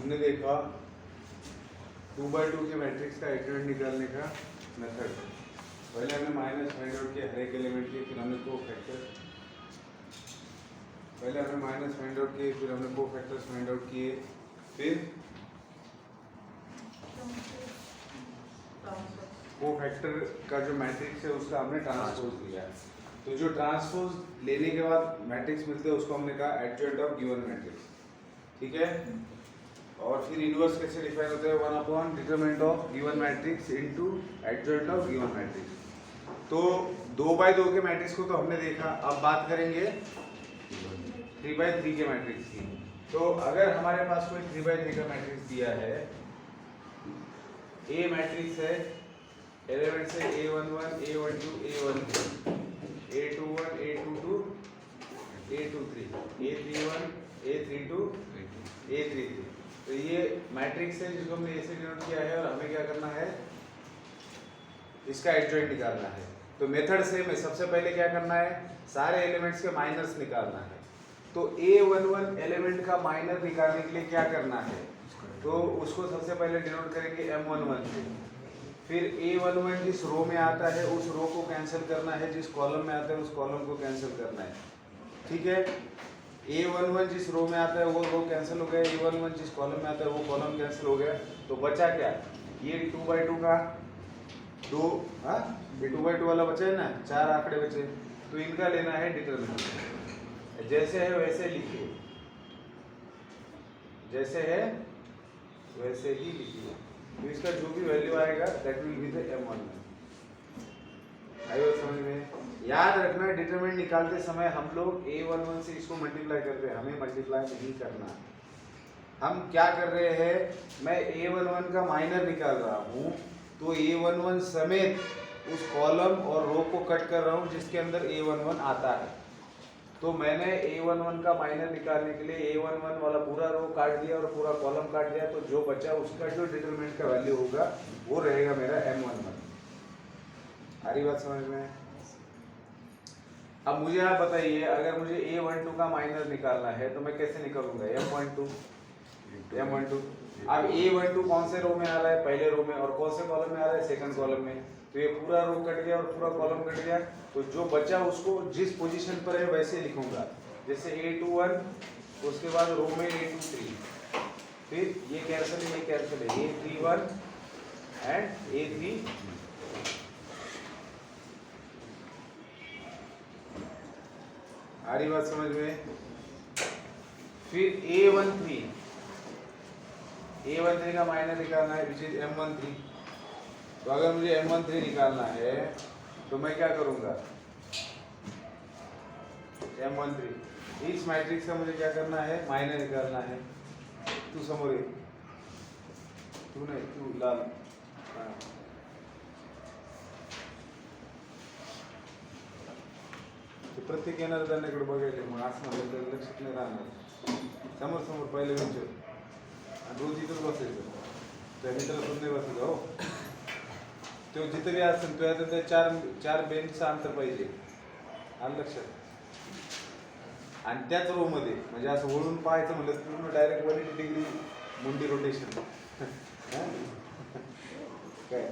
हमने देखा 2x2 के मैट्रिक्स का एलिमेंट निकालने का मेथड। पहले हमने माइनस फाइंड आउट किया हर एक एलिमेंट के, फिर हमने कोफैक्टर्स फाइंड आउट किए, फिर कोफैक्टर का जो मैट्रिक्स है उसका हमने ट्रांसपोज लिया। तो जो ट्रांसपोज लेने के बाद मैट्रिक्स मिलते हैं उसको हमने कहा एडजॉइंट ऑफ गिवन मैट्रिक्स, ठीक है। और फिर इनवर्स कैसे डिफाइन होता है, 1 determinant of given matrix into adjoint of given matrix. तो 2x2 के मैट्रिक्स को तो हमने देखा, अब बात करेंगे 3x3 के मैट्रिक्स की। तो अगर हमारे पास कोई 3x3 का मैट्रिक्स दिया है, ए मैट्रिक्स है, एलिमेंट से a11 a12 a13 a21 a22 a23 a31 a32 a33। तो ये मैट्रिक्स है जिसको हमने ऐसे डिनोट किया है और हमें क्या करना है, इसका एडजॉइंट निकालना है। तो मेथड सेम है, सबसे पहले क्या करना है, सारे एलिमेंट्स के माइनर्स निकालना है। तो a11 एलिमेंट का माइनर निकालने के लिए क्या करना है, तो उसको सबसे पहले डिनोट करेंगे m11 से। फिर a11 जिस रो में आता है उस रो को कैंसिल करना है, जिस कॉलम में आता है उस कॉलम को कैंसिल करना है, ठीक है। a11 जिस रो में आता है वो रो कैंसिल हो गया, a11 जिस कॉलम में आता है वो कॉलम कैंसिल हो गया। तो बचा क्या, ये 2x2 का ये 2x2 वाला बचा है ना, 4 आंकड़े बचे, तो इनका लेना है डिटरमिनेंट। जैसे है वैसे लिखिए, जैसे है वैसे ही लिखिए। तो इसका जो भी वैल्यू आएगा that will be the m11। आइए समझ में, याद रखना डिटरमिनेंट निकालते समय हम लोग a11 से इसको मल्टीप्लाई करते हैं, हमें मल्टीप्लाई नहीं करना। हम क्या कर रहे हैं, मैं a11 का माइनर निकाल रहा हूँ, तो a11 समेत उस कॉलम और रो को कट कर रहा हूँ जिसके अंदर a11 आता है। तो मैंने a11 का माइनर निकालने के लिए a11 वाला पूरा रो काट दिया और पूरा कॉलम काट दिया, तो जो बचा उसका जो डिटरमिनेंट का वैल्यू होगा वो रहेगा मेरा m11। आ रही बात समझ में? अब मुझे आप बताइए, अगर मुझे a12 का माइनर निकालना है तो मैं कैसे निकालूंगा, m12। अब a12 कौन से रो में आ रहा है, पहले रो में, और कौन से कॉलम में आ रहा है, सेकंड कॉलम में। तो ये पूरा रो कट गया और पूरा कॉलम कट गया, तो जो बचा उसको जिस पोजीशन पर है वैसे लिखूंगा। जैसे a21, उसके बाद रो में a23, फिर ये कैंसिल है, ये कैंसिल है, a31 एंड a3। आ रही बात समझ में? फिर a13 का माइनर निकालना है विच इज m13। तो अगर मुझे m13 निकालना है तो मैं क्या करूंगा, m13 इस मैट्रिक्स का मुझे क्या करना है, माइनर निकालना है। तू समोर ये, तू नहीं, तू लाल, हाँ। प्रत्येक येणार त्यांच्याकडे बघायचे, मग असं म्हणलं तर लक्षात नाही राहणार। समोर समोर पहिले विचार, आणि रोज इथंच बसायचं, त्या मित्रासोबत नाही बसायचं हो। तो जिथं बी असेल तो आता चार बेंचचं अंतर पाहिजे, आलं लक्षात। आणि त्याच रो मध्ये म्हणजे असं वळून पाहायचं म्हणलं पूर्ण डायरेक्ट 180 डिग्री मुंडी रोटेशन काय।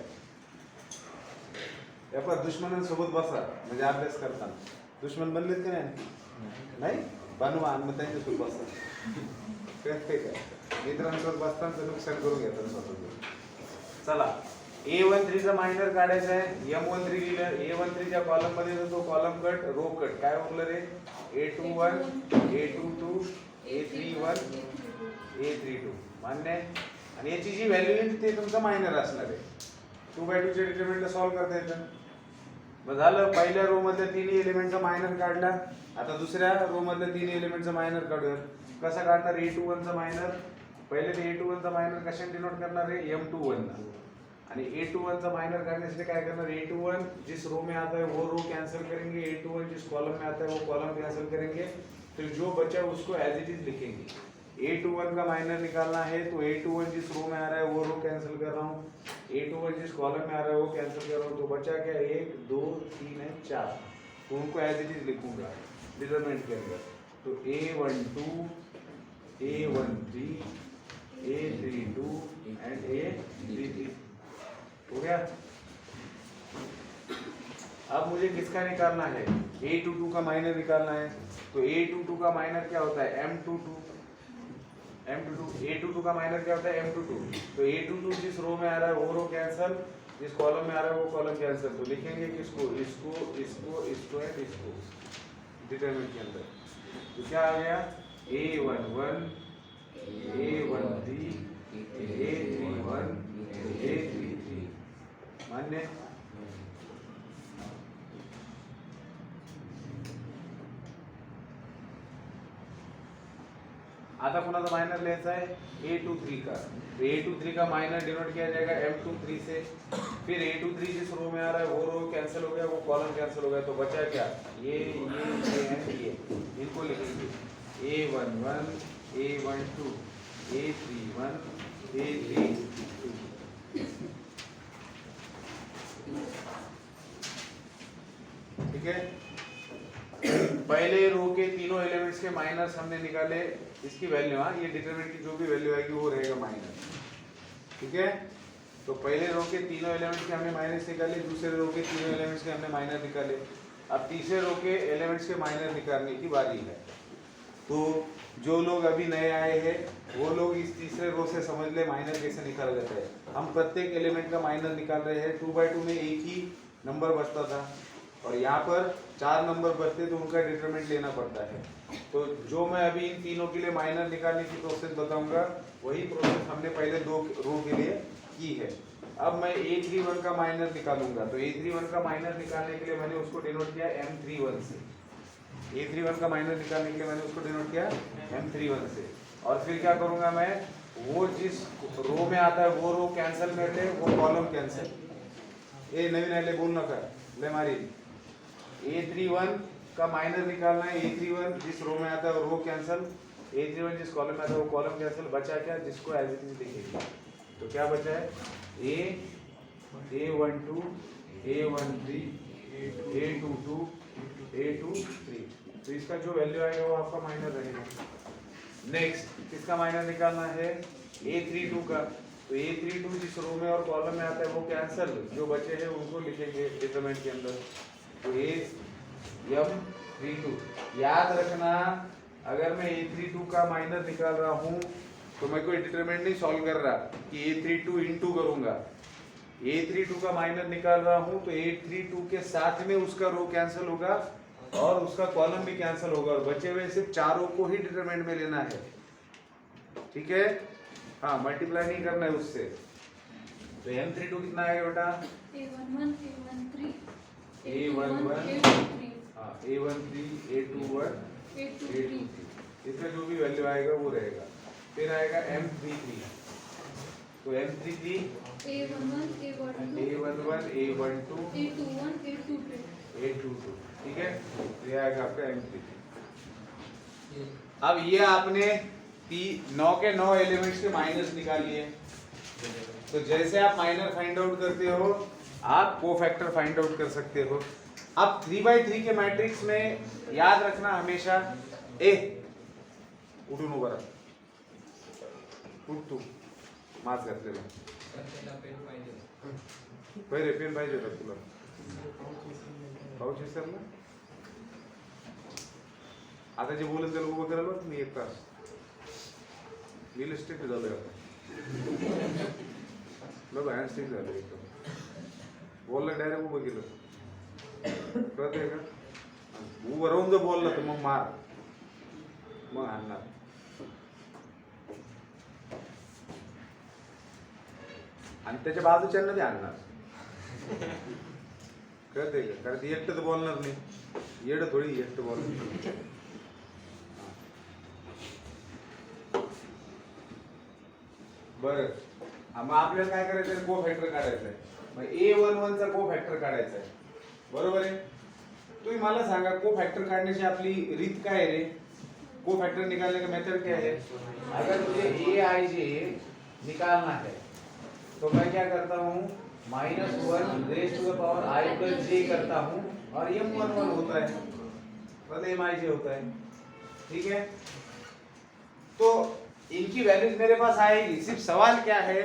या दुश्मनांसोबत बसा म्हणजे अभ्यास करताना, दुश्मन बनलेत का नाही बनवा, आणि मग त्यांच्यासोबत बसा, कळते का। मित्रांसोबत बसताना नुकसान करून घेतात स्वतः। चला, a13 चा माइनर काढायचा आहे, m13 लिहिलं, a13च्या कॉलम मध्ये तो कॉलम कट, रो कट, काय उरलं रे, a21 a22 a31 a32, मान्य आहे। आणि याची जी व्हॅल्यू येईल ते तुमचं माइनर असणार आहे। 2x2 च्या डिटरमिनेंटला सॉल्व्ह करता येतं। मग झालं, पहिल्या रो मधल्या 3 एलिमेंटचा माइनर काढला, आता दुसऱ्या रो मधल्या 3 एलिमेंटचा माइनर काढूया। कसा काढणार, a21 चा माइनर, पहिले ते a21 चा माइनर कशाने डिनोट करणार आहे, m21 ला। आणि a21 चा माइनर करने क्या करना, a21 जिस रो में आता है वो रो कैंसिल करेंगे, a21 जिस कॉलम में आता है वो कॉलम कैंसिल करेंगे, फिर जो बचा उसको एज इट इज लिखेंगे। a21 का माइनर निकालना है तो a21 जिस रो में आ रहा है वो रो कैंसिल कर रहा हूँ, a21 जिस कॉलम में आ रहा है वो कैंसिल कर रहा हूँ, तो बचा क्या, 1 2 3 है 4, तो उनको एज इट इज लिखूंगा डिटरमिनेंट के अंदर। तो a12 a13 A32 and A33 हो गया। अब मुझे किसका निकालना है, A22 का माइनर निकालना है। तो A22 का माइनर क्या होता है, M22। A22 का माइनर क्या होता है, M22। तो A22 जिस रो में आ रहा है वो रो कैंसल, जिस कॉलम में आ रहा है वो कॉलम कैंसल। तो लिखेंगे किसको, इसको, इसको, इसको एंड इसको डिटरमिनेंट के अंदर। तो क्या आ गया, A11, A13, A31, A33 मान्य। आता कोणाचा माइनर लिहायचा आहे, A23 का। तो A23 का माइनर डिनोट किया जाएगा M23 से। फिर A23 जिस रो में आ रहा है वो रो कैंसिल हो गया, वो कॉलम कैंसिल हो गया। तो बचा क्या, ये इनको लिखेंगे A11, A12, A31, A32। ठीक है, पहले रो के तीनों एलिमेंट्स के माइनर्स हमने निकाले, इसकी वैल्यू, हाँ ये डिटरमिनेंट की जो भी वैल्यू आएगी वो रहेगा माइनस। ठीक है, तो पहले रो के तीनों एलिमेंट्स के हमने माइनस निकाले, दूसरे रो के तीनों एलिमेंट्स के हमने माइनर निकाले। अब तीसरे रो के एलिमेंट्स के माइनर निकालने की बारी है। तो जो लोग अभी नए आए हैं वो लोग इस तीसरे रो से समझ ले माइनर कैसे निकाला जाता है। हम प्रत्येक एलिमेंट का माइनर निकाल रहे हैं। 2/2 में एक ही नंबर बचता था और यहाँ पर 4 नंबर बचते तो उनका डिटरमिनेंट लेना पड़ता है। तो जो मैं अभी इन तीनों के लिए माइनर निकालने की प्रोसेस बताऊंगा वही प्रोसेस हमने पहले 2 रो के लिए की है। अब मैं A31 का माइनर निकालूंगा। तो A31 का माइनर निकालने के लिए मैंने उसको डिनोट किया M31 से। A31 का माइनर निकालने के लिए मैंने उसको डिनोट किया M31 से। और फिर क्या करूंगा मैं, वो जिस रो में आता है वो रो कैंसिल कर ले, वो कॉलम कैंसिल। ए नवीन आले बोल नका ले मारी। A31 का माइनर निकालना है। A31 जिस रो में आता है वो रो कैंसिल, A31 जिस कॉलम में आता है वो कॉलम कैंसिल। बचा क्या, जिसको एज इट इज लिखेंगे। तो क्या बचा है, A12, A13, A22, A23। तो इसका जो वैल्यू आएगा वो आपका माइनर रहेगा। नेक्स्ट किसका माइनर निकालना है, A32 का। तो A32 जिस रो में और कॉलम में आता है वो कैंसिल, जो बचे हैं उनको लिखेंगे डिटरमिनेंट के अंदर। तो M32 याद रखना, अगर मैं A32 का माइनर निकाल रहा हूँ तो मैं कोई डिटरमिनेंट नहीं सॉल्व कर रहा कि A32 इंटू करूंगा। A32 का माइनर निकाल रहा हूँ तो A32 के साथ में उसका रो कैंसिल होगा और उसका कॉलम भी कैंसिल होगा और बचे हुए सिर्फ 4 रो को ही डिटरमिनेंट में लेना है। ठीक है, हाँ मल्टीप्लाई नहीं करना है उससे। तो M32 कितना आएगा बेटा, A11, A13, A11, हाँ A13, A21, A23। इसका जो भी वैल्यू आएगा वो रहेगा। फिर आएगा M33। तो M33 A11, A11, A12, A21, A22। A22। ठीक है, ये आएगा आपका M33। अब ये आपने 9 के 9 एलिमेंट्स के माइनस निकाल लिए। तो जैसे आप माइनर फाइंड आउट करते हो आप कोफैक्टर फाइंड आउट कर सकते हो। अब 3/3 के मैट्रिक्स में याद रखना हमेशा उठून उभा राहा, उठ तू मास्क घातलेला पहिले पेन पाहिजे होता तुला, पाऊच विसरला। आता जे बोलत त्याला उभं करायला मी 1 तास रिअलिस्टिक झालोय आता, बघ हँडस्टिक झालं एकदम, बोलला डायरेक्ट उभं केलं, कळतंय का? उभं राहून जर बोलला तर मग मार, मग आणणार। आणि त्याच्या बाजूच्यांना बी आणणार, कळतंय का? कारण ती एकटंच बोलणार नाही, येडं थोडी एकटं बोलणार। बरं, मग आपल्याला काय करायचं आहे, को फॅक्टर काढायचा आहे। मग A11 चा को फॅक्टर काढायचा आहे, बरोबर आहे? तुम्ही मला सांगा को फॅक्टर काढण्याची आपली रीत काय आहे रे? को फैक्टर निकालने का मेथड क्या है? अगर मुझे Aij निकालना है तो मैं क्या करता हूँ, -1 raise to the power i plus j करता हूँ और M11 होता है, मतलब Mij होता है। ठीक है, तो इनकी वैल्यूज मेरे पास आएगी, सिर्फ सवाल क्या है,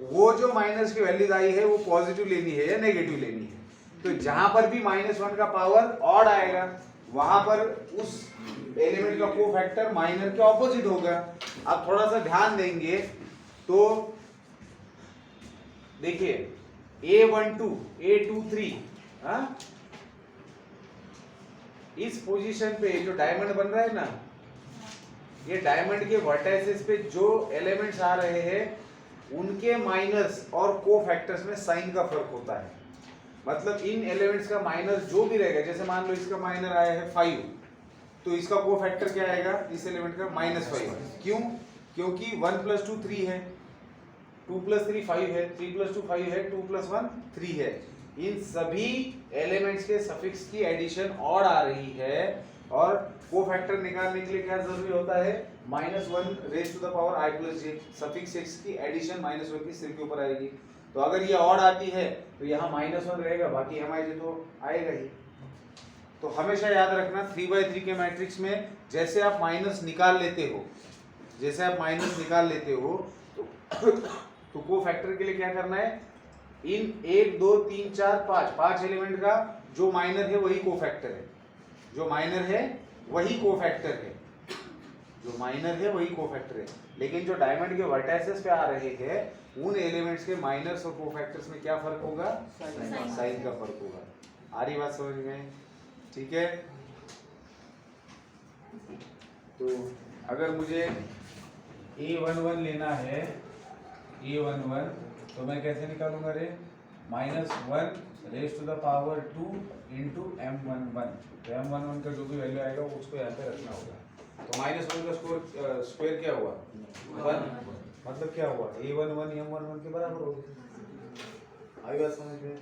वो जो माइनस की वैल्यूज आई है वो पॉजिटिव लेनी है या नेगेटिव लेनी है। तो जहां पर भी -1 का पावर ऑड आएगा वहां पर उस एलिमेंट का कोफैक्टर माइनर के ऑपोजिट होगा। आप थोड़ा सा ध्यान देंगे तो देखिए A12 A23 इस पोजीशन पे जो डायमंड बन रहा है ना, ये डायमंड के वर्टाइसेस पे जो एलिमेंट्स आ रहे हैं उनके माइनस और कोफैक्टर्स में साइन का फर्क होता है। मतलब इन एलिमेंट्स का माइनस जो भी रहेगा, जैसे मान लो इसका माइनर आया है 5, तो इसका कोफैक्टर क्या आएगा इस एलिमेंट का -5। क्यों? क्योंकि 1 + 2 3 है, 2 + 3 5 है, 3 + 2 5 है, 2 + 1 3 है। इन सभी एलिमेंट्स के सफिक्स की एडिशन ऑड आ रही है और कोफैक्टर निकालने के लिए क्या जरूरी होता है, -1⁻⁻i+j। सफिक्स x की एडिशन -1 की सिर के ऊपर आएगी। तो अगर ये ऑड आती है तो यहाँ -1 रहेगा, बाकी mi तो आएगा ही। तो हमेशा याद रखना 3/3 के मैट्रिक्स में जैसे आप माइनस निकाल लेते हो तो कोफैक्टर के लिए क्या करना है, इन 1 2 3 4 5 एलिमेंट का जो माइनर है वही कोफैक्टर है, लेकिन जो डायमंड के वर्टाइसेस पे आ रहे हैं उन एलिमेंट्स के माइनर्स और कोफैक्टर्स में क्या फर्क होगा, साइन का फर्क होगा। आ रही बात समझ में? ठीक है। तो अगर मुझे A11 लेना है, A11 तो मैं कैसे निकालूंगा रे, -1⁻² × M11। तो M11 का जो भी वैल्यू आएगा वो उसको यहाँ पे रखना होगा। तो -1 का स्क्वायर क्या हुआ 1, मतलब क्या हुआ A11 M11 के बराबर हो गया। आई बात समझ में?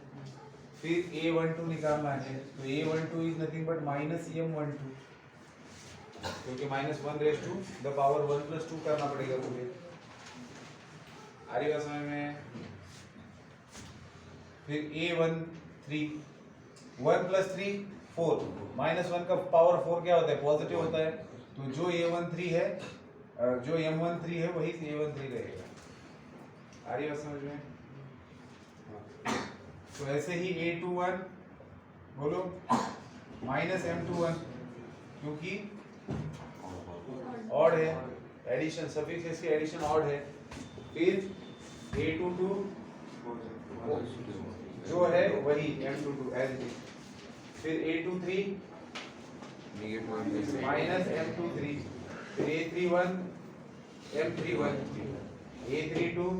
फिर A12 निकालना है तो A12 is nothing but -M12, क्योंकि -1⁻1 + 2 करना पड़ेगा मुझे। आ रही बात समझ में? फिर A13 1 + 3 4, -1 का पावर 4 क्या होता है, पॉजिटिव होता है। तो जो A13 है, जो M13 है वही A13 रहेगा। आ रही बात समझ में? तो ऐसे ही A21 बोलो -M21, क्योंकि ऑड है, एडिशन सफिक्स इसकी एडिशन ऑड है। फिर A22 जो है वही M22 एज इट इज। फिर A23 -M23, फिर A31 M31, A32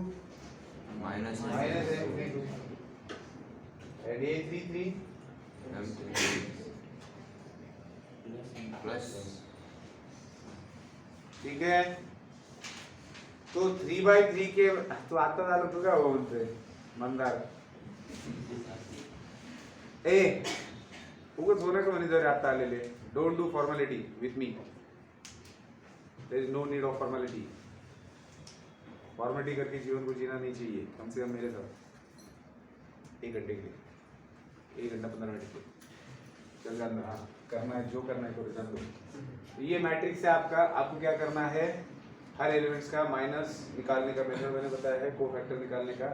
-M32 and A33 ठीक है। तो 3/3 के तो आता झालं तू काय बोलतोय मंदार ए उगाच हो नका म्हणे जर आता आलेले, don't do formality with me, there is no need of formality. Formality करके जीवन को जीना नहीं चाहिए, कम से कम मेरे साथ 1 घंटे के लिए, 1 घंटा 15 मिनट के लिए चल जाना। हाँ करना है, जो करना है करो, जान दो। ये मैट्रिक्स है आपको क्या करना है, हर एलिमेंट्स का माइनस निकालने का मेथड मैंने बताया है, कोफैक्टर निकालने का।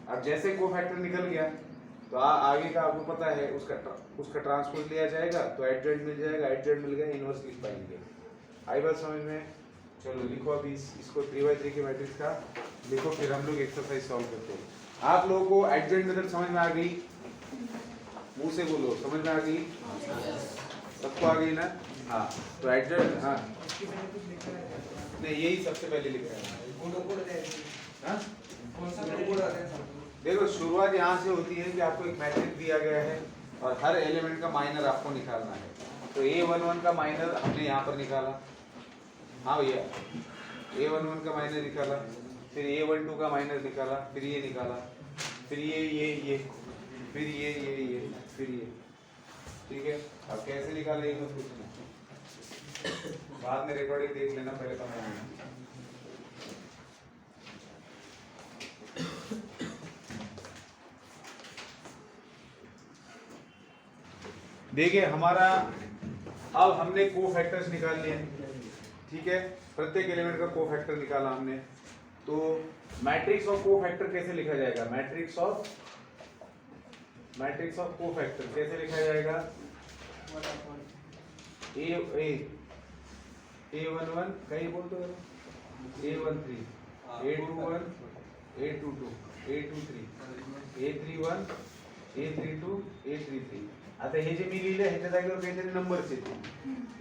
अब जैसे कोफैक्टर निकल गया तो आगे का आपको पता है, उसका ट्रांसपोज लिया जाएगा तो एडजेंट मिल जाएगा, एडजेंट मिल गया इनवर्स लिख पाएंगे। आई बात समझ में? चलो लिखो अभी इसको 3/3 के मैट्रिक्स का लिखो, फिर हम लोग एक्सरसाइज सॉल्व करते हैं। आप लोगों को एडजेंट मेथड समझ में आ गई? मुंह से बोलो, समझ में आ गई? सबको आ गई ना? हाँ तो एडजेंट, हाँ नहीं यही सबसे पहले लिख रहे हैं। देखो शुरुआत यहाँ से होती है कि आपको एक मैट्रिक्स दिया गया है और हर एलिमेंट का माइनर आपको निकालना है। तो A11 का माइनर हमने यहाँ पर निकाला, हाँ भैया A11 का माइनर निकाला, फिर A12 का माइनर निकाला, फिर ये निकाला, फिर ये फिर ये फिर ये। ठीक है, अब कैसे निकाले ये मत पूछना, बाद में रिकॉर्डिंग देख लेना, पहले तो मैं देखिए हमारा अब हमने कोफैक्टर्स निकाल लिए। ठीक है, प्रत्येक एलिमेंट का कोफैक्टर निकाला हमने। तो मैट्रिक्स ऑफ कोफैक्टर कैसे लिखा जाएगा? मैट्रिक्स ऑफ कोफैक्टर कैसे लिखा जाएगा? A11 कहीं बोल तो A13 A21 A22 A23 A31 A32 A33। आता हे जे मी लिहिले ह्याच्या जागेवर काहीतरी नंबर्स येतील।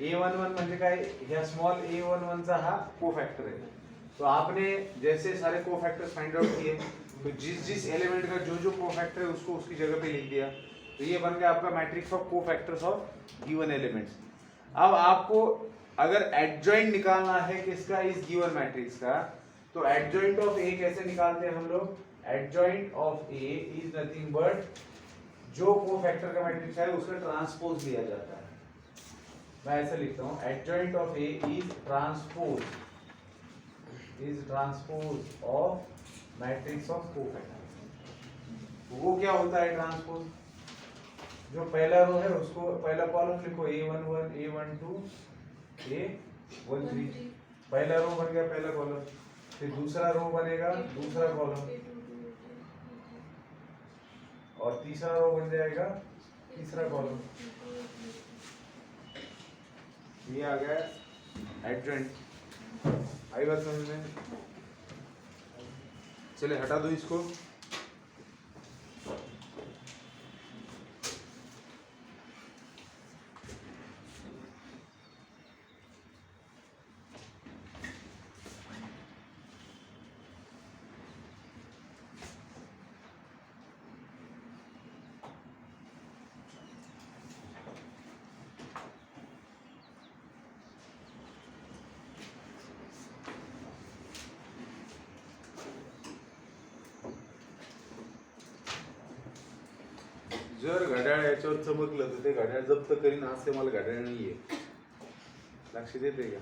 A11 म्हणजे काय? ह्या स्मॉल A11 चा हा कोफैक्टर है। तो आपने जैसे सारे कोफैक्टर्स फाइंड आउट किए तो जिस एलिमेंट का जो कोफैक्टर है उसको उसकी जगह पे लिख दिया। तो ये बन गया आपका matrix of cofactors of given elements. अब आपको अगर एडजॉइंट निकालना है किसका? इस गिवन मैट्रिक्स का। तो एडजॉइंट ऑफ ए कैसे निकालते हैं हम लोग? Adjoint of A is nothing but जो कोफैक्टर का मैट्रिक्स है उसका ट्रांसपोज लिया जाता है। मैं ऐसे लिखता हूं, adjoint of A is transpose of matrix of cofactor. वो क्या होता है ट्रांसपोज? जो पहला रो है उसको पहला कॉलम लिखो A11 A12 A13। पहला रो बन गया पहला कॉलम, फिर दूसरा रो बनेगा दूसरा कॉलम, और तीसरा रो बन जाएगा तीसरा कॉलम। ये आ गया एडजॉइंट। आई बात समझ में? चले हटा दो इसको। जर घड्याळ याच्यावर चमकलं तर ते घड्याळ जप्त करीन, असे मला घड्याळ नाहीये। लक्ष देते का?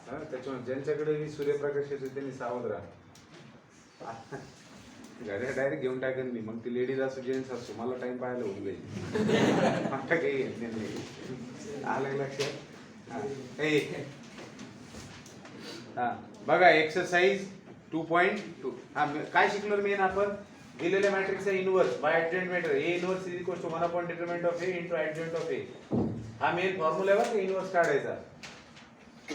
त्याच्यामुळे ज्यांच्याकडे सूर्यप्रकाश येतो त्यांनी सावध राहा। घड्याळ डायरेक्ट घेऊन टाकेन मी, मग ती लेडीज असो जेंट्स असो मला टाइम पाहायला होऊन जाईल। आता काही नाही आलं लक्षात? हा बघा एक्सरसाइज 2.2। हा काय शिकलो मेन आपण? दिलेल्या मॅट्रिक्सचा inverse by adjoint matrix A inverse is equal to 1 upon determinant of A into adjoint of A। हा मेन फॉर्म्युला आहे बघा इन्व्हर्स काढायचा।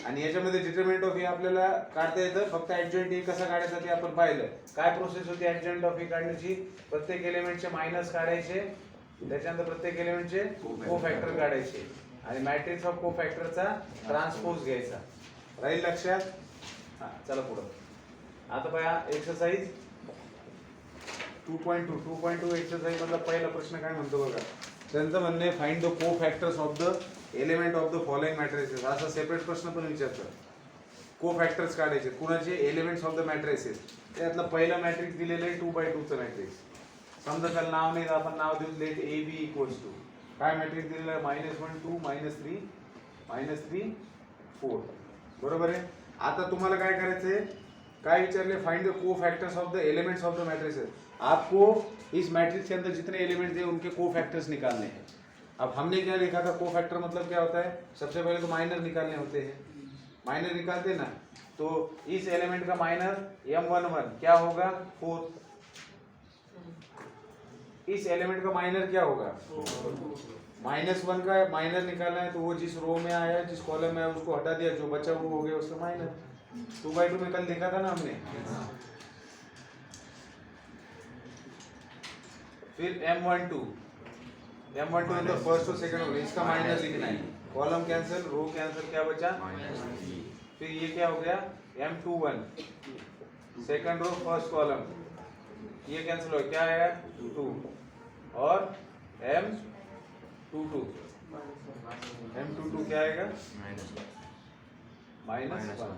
आणि याच्यामध्ये डिटरमिनंट ऑफ A आपल्याला काढता येतं, फक्त ऍडजॉइंट A कसा काढायचा ते आपण पाहिलं। काय प्रोसेस होती ऍडजॉइंट ऑफ A काढण्याची? प्रत्येक एलिमेंटचे मायनस काढायचे, त्याच्यानंतर प्रत्येक एलिमेंटचे कोफॅक्टर काढायचे आणि मॅट्रिक्स ऑफ कोफॅक्टरचा ट्रान्सपोज घ्यायचा। राहील लक्षात? हा चला पुढे। आता पहा एक्सरसाइज 2.2 एक्सरसाइज मधला पहिला प्रश्न काय म्हणतो बघा। त्यांचं म्हणणे find the cofactors of the element of the following matrices. असा सेपरेट प्रश्न पण विचारतात। कोफॅक्टर्स काढायचे कुणाचे? Elements of the matrices. त्यातला पहिला मॅट्रिक्स दिलेला आहे 2/2 चा मॅट्रिक्स। समजा त्याला नाव नाही, आपण नाव देऊ लेट AB इक्वल्स टू काय मॅट्रिक्स दिलेला आहे? -1 2 -3 4। बरोबर आहे। आता तुम्हाला काय करायचंय? काय विचारले? Find the cofactors of the elements of the matrices. आपको इस मैट्रिक्स के अंदर जितने एलिमेंट्स हैं उनके कोफैक्टर्स निकालने हैं। अब हमने क्या लिखा था? कोफैक्टर मतलब क्या होता है? सबसे पहले तो माइनर निकालने होते हैं। माइनर निकालते ना, तो इस एलिमेंट का माइनर M11 क्या होगा? 4। इस एलिमेंट का माइनर क्या होगा? -1 का माइनर निकालना है, तो वो जिस रो में आया जिस कॉलम में आया उसको हटा दिया, जो बचा वो हो गया उसका माइनर। 2/2 में कल देखा था ना हमने। फिर M12 मतलब फर्स्ट और सेकंड रो, इसका माइनस लिखना है। कॉलम कैंसिल, रो कैंसिल, क्या बचा? फिर ये क्या हो गया? M21 second row first column, ये कैंसिल हो गया, क्या आया? 2 और M22 क्या आएगा? -1।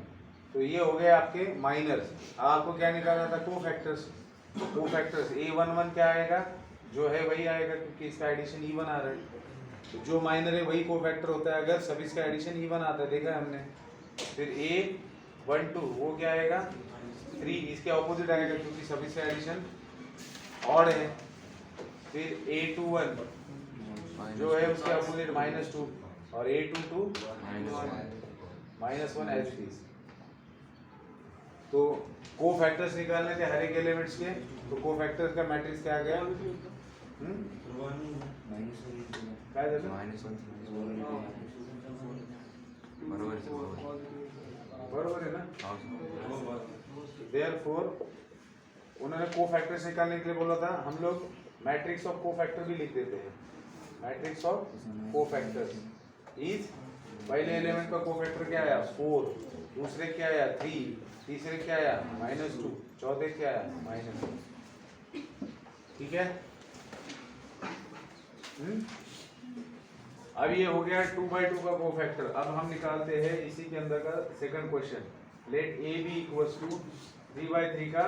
तो ये हो गए आपके माइनर्स। अब आपको क्या निकालना था? कोफैक्टर्स। A11 क्या आएगा? जो है वही आएगा क्योंकि इसका एडिशन इवन आ रहा है। तो जो माइनर है वही कोफैक्टर होता है अगर सब इसका एडिशन इवन आता है, देखा है हमने। फिर A12 वो क्या आएगा? 3, इसके ऑपोजिट आएगा क्योंकि सब इसका एडिशन ऑड है। फिर A21 जो है उसके ऑपोजिट -2 और A22 -1 एज इट इज। तो कोफैक्टर्स निकालने थे हर एक एलिमेंट्स के, तो कोफैक्टर्स का मैट्रिक्स क्या आ गया? काय झालं? बरोबर है ना? देयरफॉर उन्होंने कोफैक्टर्स निकालने के लिए बोला था, हम लोग मैट्रिक्स ऑफ कोफैक्टर भी लिख देते हैं। मैट्रिक्स ऑफ कोफैक्टर्स इज, पहले एलिमेंट का कोफैक्टर क्या आया 4, दूसरे क्या आया 3, तीसरे क्या आया -2, चौथे क्या आया -2। ठीक है? अब ये हो गया 2/2 का कोफैक्टर। अब हम निकालते हैं इसी के अंदर का second question. Let A B equals to 3/3 का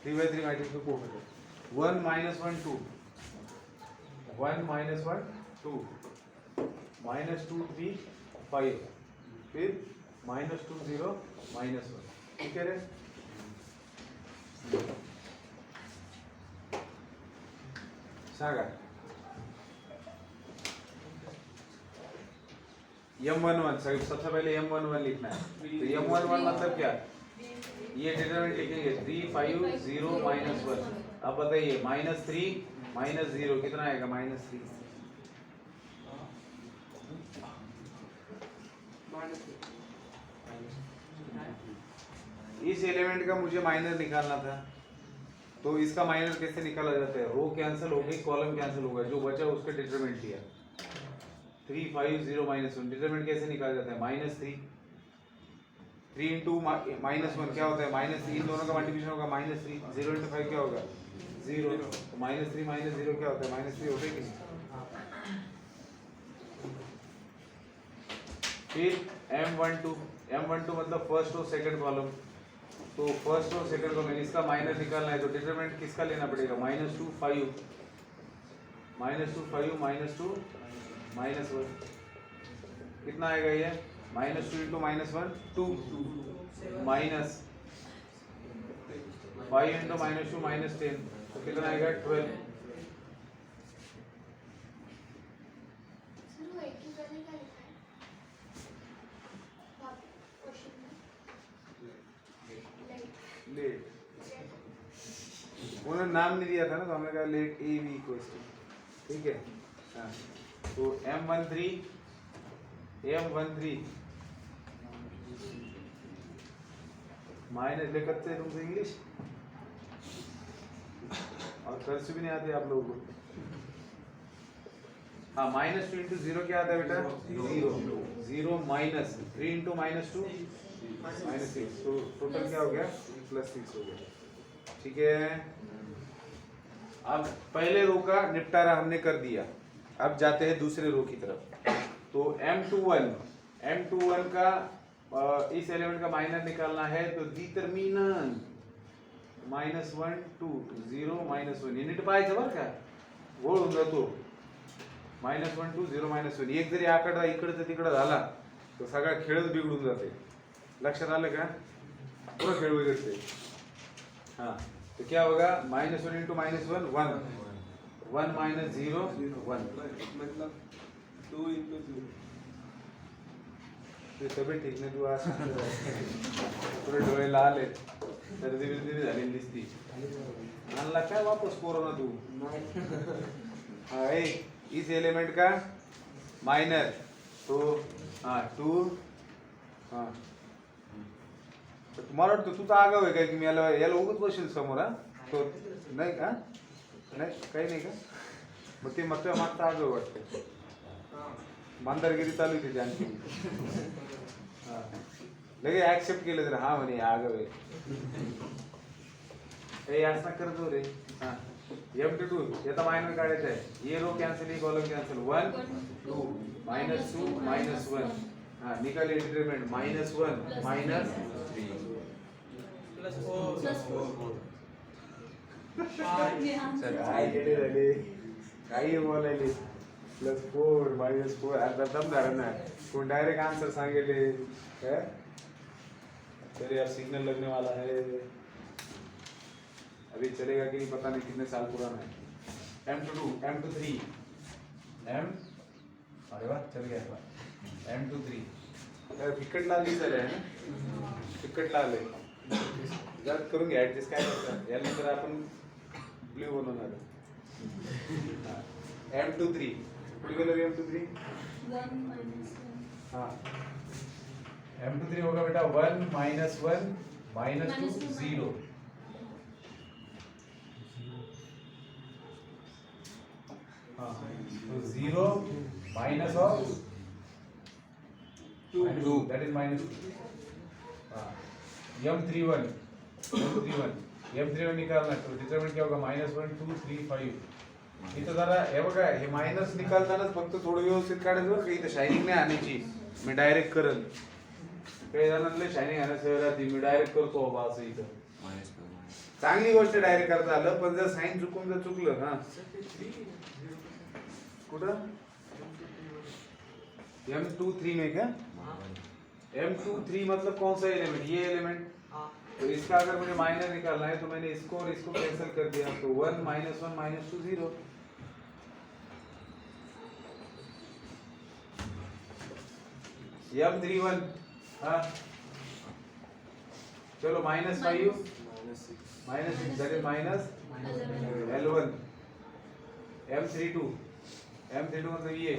3/3 मैट्रिक्स का कोफैक्टर 1 - 1 2, 1 - 1 2, -2 3 5, फिर -2 0 -1। ठीक है रे? सांगा M11, सबसे पहले M11 लिखना है। तो M11 मतलब क्या? ये डिटरमिनेंट लिखेंगे 3 5 0 -1। अब बताइए -3 -0 कितना आएगा? -3। इस एलिमेंट का मुझे माइनर निकालना था, तो इसका माइनर कैसे निकाला जाता है? रो कैंसिल हो गई, कॉलम कैंसिल होगा, जो बचा उसका डिटरमिनेंट लिया। 3 5 0 -1 डिटरमिनेंट कैसे निकाला जाता है? -3। 3 इंटू -1 क्या होता है? -3। इन दोनों का मल्टीप्लिकेशन होगा -3। 0 इंटू 5 क्या होगा? 0। तो -3 - 0 क्या होता है? -3 होता है कि नहीं? फिर M12 मतलब फर्स्ट और सेकंड कॉलम। तो फर्स्ट और सेकंड कॉलम इसका माइनर निकालना है, तो डिटरमिनेंट किसका लेना पड़ेगा? -2 5 -2 5 -2 -1 कितना आएगा ये? -2 इंटू -1 2 माइनस 5 इंटू -2 -10, तो कितना आएगा? 12। लेट उन्होंने नाम नहीं दिया था ना, तो हमने कहा let A B equals to. ठीक है? हाँ, तो M13 माइनस ले करते हैं तुमसे इंग्लिश और कर्स भी नहीं आती आप लोगों को। हाँ, -2 इंटू 0 क्या आता है बेटा? 0 माइनस 3 इंटू -2 -6, तो टोटल क्या हो गया? +6 हो गया। ठीक है? अब पहले रो का निपटारा हमने कर दिया, अब जाते हैं दूसरे रो की तरफ। तो M21 का इस एलिमेंट का माइनर निकालना है, तो डिटरमिनेंट -1 2 0 -1 युनिट पाहायचं बरं का, गोळ होऊन जातो। -1 2 0 -1 एक जरी आकडा इकडचं तिकडं झाला तो सगळा खेळच बिघडून जाते। लक्षात आलं का? पूरा खेळ बिघडते। हाँ, तो क्या होगा? -1 इंटू -1 1 1 -0 1 मतलब 2 इंटू 0। ते सगळे ठीक नाही, तू आज पुरे डोळे लाल आहेत, सर्दी बिर्दी झालेली दिसती। आणला काय वापस कोरोना तू? हाँ, इस एलिमेंट का माइनर, तो हाँ 2 हाँ, मला वाटतं तू तर आगाव आहे काय की मी याला उगत बसेल समोर? हा, तो नाही का? नाही काही नाही का? मग ते मागचं आगाव वाटतं, मांदारगिरी चालू आहे आणखी। हा, लगे ऍक्सेप्ट केलं तर हा म्हणे आगाव आहे, असं करतो रे। हा, M22 याचा मायनर काढायचा आहे, ये रो कॅन्सल, ये कॉलम कॅन्सल, 1 2 -2 -1। हाँ, निकालिए डिटरमिनेंट -1 -3 काही बोलायले +4 -4 आता दम धरा ना, कोण डायरेक्ट आंसर सांगेले काय? चलिए यार, सिग्नल लगने वाला है, अभी चलेगा कि नहीं पता नहीं, कितने साल पुराना है। M23 अरे वाह, चल गया। M23 फिकट लाल ही झालं आहे ना, फिकट लाल आहे. जर करून घ्या ऍडजस्ट, काय करता यानंतर आपण ब्ल्यू बनवणार. M23 कुठे गेलं M23? 1 minus 1. हाँ M23 होगा बेटा 1 minus 1 minus 2 Minus 2 0. हाँ तो 0 minus of 2 that is minus 2. हाँ M31 निकालना तो डिटरमिनेंट क्या होगा -1 2 3 5. इथं जरा हे बघा, हे मायनस निकालतानाच फक्त थोडं व्यवस्थित काढायचं बरं का. इथं शायनिंग नाही आणायची, मी डायरेक्ट करल. काही जणांना शायनिंग आणायचं राहते, मी डायरेक्ट करतो बाबा असं. इथं चांगली गोष्ट डायरेक्ट करता आलं, पण जर साइन चुकून जर चुकलं ना कुठं M23 में क्या M23 मतलब कौन सा एलिमेंट? ये एलिमेंट. तो इसका अगर मुझे माइनर निकालना है तो मैंने इसको और इसको कैंसिल कर दिया, तो 1 minus 1 minus 2 0. M31 हाँ चलो -5 -6 that is minus 11. M32 मतलब ये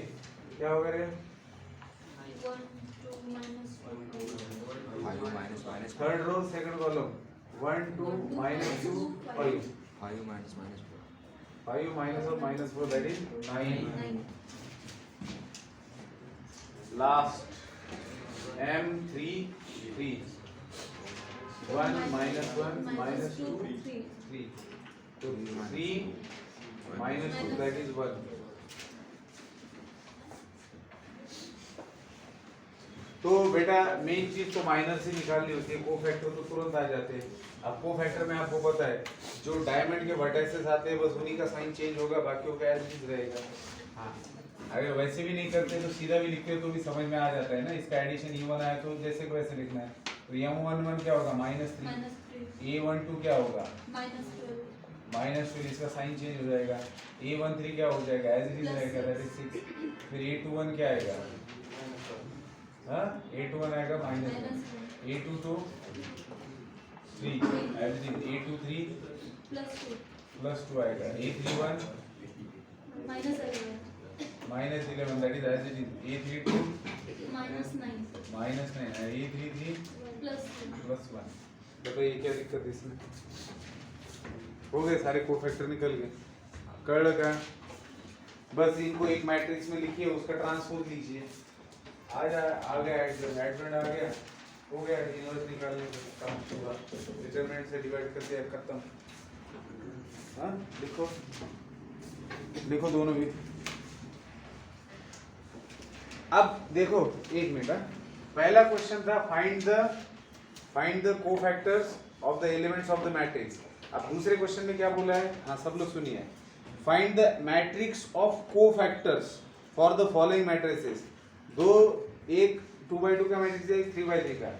क्या होगा रे? 1 2 minus 1. Third row second column 1 2 minus 2 5. 5 minus of -4 that is 9. 9. Last M33 1 minus 1 minus 2 3. 3. So 3 minus 2 that is 1. तो बेटा मेन चीज तो माइनर से निकालनी होती है, कोफैक्टर तो तुरंत आ जाते हैं. अब कोफैक्टर में आपको पता है जो डायमंड के वर्टेक्सेस आते हैं बस उन्हीं का साइन चेंज होगा, बाकी का एज इट इज रहेगा. हाँ अगर वैसे भी नहीं करते तो सीधा भी लिखते हो तो भी समझ में आ जाता है ना. इसका एडिशन E1 आया तो जैसे को वैसे लिखना है. तो M11 क्या होगा? -3. A12 क्या होगा? -12. इसका साइन चेंज हो जाएगा. A13 क्या हो जाएगा? एज इट इज रहेगा, दैट इज 6. फिर A21 क्या आएगा? हाँ A21 आएगा -1. A22 3 as it is. A23 +2 आएगा. A31 -11. -11 that is as it is. A32 -9. -9. A33 +1. बताइए क्या दिक्कत है इसमें? हो गए सारे कोफैक्टर निकल गए. कल का बस इनको एक मैट्रिक्स में लिखिए, उसका ट्रांसपोज लीजिए. आ गया एडजॉइंट आ गया, हो गया. इनवर्स निकालने का काम पूरा. डिटरमिनेंट से डिवाइड कर दिया, खत्म. हाँ लिखो दोनों भी. अब देखो एक मिनट. पहला क्वेश्चन था find the cofactors of the elements of the matrix. अब दूसरे क्वेश्चन में क्या बोला है? हाँ सब लोग सुनिए. Find the matrix of cofactors for the following matrices. दो, एक 2x2 का मैट्रिक्स है, एक 3x3 का,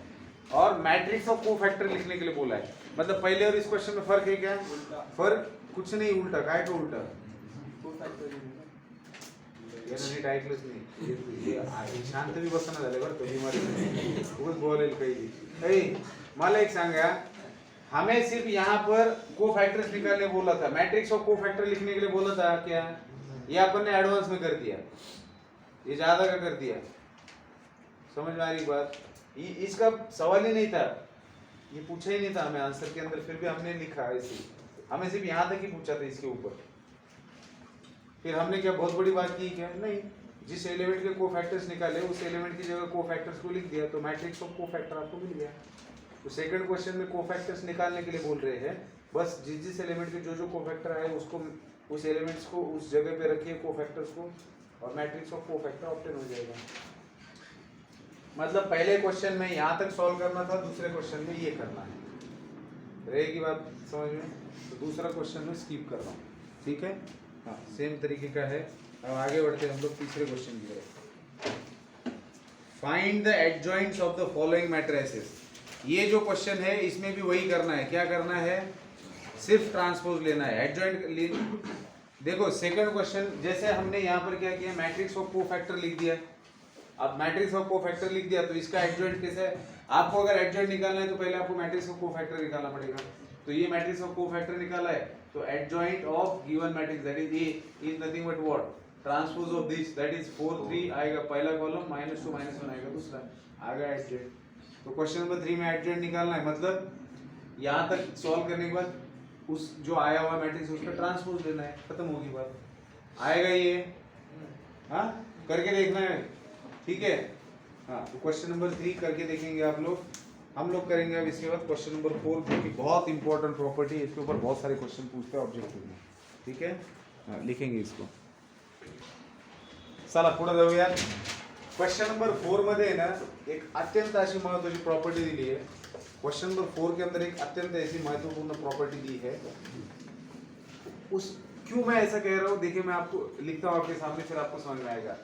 और मैट्रिक्स ऑफ कोफैक्टर लिखने के लिए बोला है. मतलब पहले और इस क्वेश्चन में फर्क है क्या? फर्क कुछ नहीं, उल्टा. काय का उल्टा? नीट ऐकलंच नाही. शांत बी बसणं झालं बरं कधी मध्ये खूपच बोलेल काही. मला एक सांगा, हमें सिर्फ यहाँ पर कोफैक्टर्स निकालने बोला था, मैट्रिक्स ऑफ कोफैक्टर लिखने के लिए बोला था क्या? ये अपन ने एडवांस में कर दिया, ये ज्यादा का कर दिया. समझ में आ रही बात? इसका सवाल ही नहीं था, ये पूछा ही नहीं था हमें आंसर के अंदर, फिर भी हमने लिखा ऐसे. हमें सिर्फ यहाँ तक ही पूछा था इसके ऊपर. फिर हमने क्या बहुत बड़ी बात की क्या? नहीं. जिस एलिमेंट के कोफैक्टर्स निकाले उस एलिमेंट की जगह कोफैक्टर्स को लिख दिया, तो मैट्रिक्स ऑफ कोफैक्टर आपको मिल गया. तो सेकंड क्वेश्चन में कोफैक्टर्स निकालने के लिए बोल रहे हैं. बस जिस एलिमेंट के जो कोफैक्टर आए उसको, उस एलिमेंट्स को उस जगह पे रखिए कोफैक्टर्स को, और मैट्रिक्स ऑफ कोफैक्टर ऑब्टेन हो जाएगा. मतलब पहले क्वेश्चन में यहाँ तक सॉल्व करना था, दूसरे क्वेश्चन में ये करना है. रहेगी बात समझ में? तो दूसरा क्वेश्चन में स्किप कर रहा हूँ, ठीक है? हाँ सेम तरीके का है. अब आगे बढ़ते हैं हम लोग तीसरे क्वेश्चन की तरफ. Find the adjoints of the following matrices. ये जो क्वेश्चन है इसमें भी वही करना है. क्या करना है? सिर्फ ट्रांसपोज लेना है. एडजॉइंट देखो सेकंड क्वेश्चन, जैसे हमने यहाँ पर क्या किया, मैट्रिक्स ऑफ कोफैक्टर लिख दिया. अब मैट्रिक्स ऑफ कोफैक्टर लिख दिया तो इसका एडजॉइंट कैसे है? आपको अगर एडजॉइंट निकालना है तो पहले आपको मैट्रिक्स ऑफ कोफैक्टर निकालना पड़ेगा। तो ये मैट्रिक्स ऑफ कोफैक्टर निकाला है तो adjoint of given matrix that is a is nothing but what transpose of this that is 4 3 आएगा पहला कॉलम -2 -1 आएगा दूसरा आएगा एडजॉइंट। तो क्वेश्चन नंबर 3 में एडजॉइंट निकालना है मतलब यहाँ तक सॉल्व करने के बाद उस जो आया हुआ मैट्रिक्स उसका ट्रांसपोज लेना है, खत्म होगी बात। आएगा ये हाँ करके देखना है ठीक है। हाँ तो क्वेश्चन नंबर 3 करके देखेंगे आप लोग। हम लोग करेंगे अब इसके बाद क्वेश्चन नंबर 4 क्योंकि बहुत इंपॉर्टेंट प्रॉपर्टी है, इसके ऊपर बहुत सारे क्वेश्चन पूछते हैं ऑब्जेक्टिव में ठीक है। हाँ लिखेंगे इसको। चला पुढे जाऊया। क्वेश्चन नंबर 4 मध्ये है ना एक अत्यंत अशी महत्त्वाची प्रॉपर्टी दिली है। क्वेश्चन नंबर 4 के अंदर एक अत्यंत ऐसी महत्वपूर्ण प्रॉपर्टी दी है। उस क्यों मैं ऐसा कह रहा हूँ देखिए मैं आपको लिखता हूँ आपके सामने फिर आपको समझ में आएगा।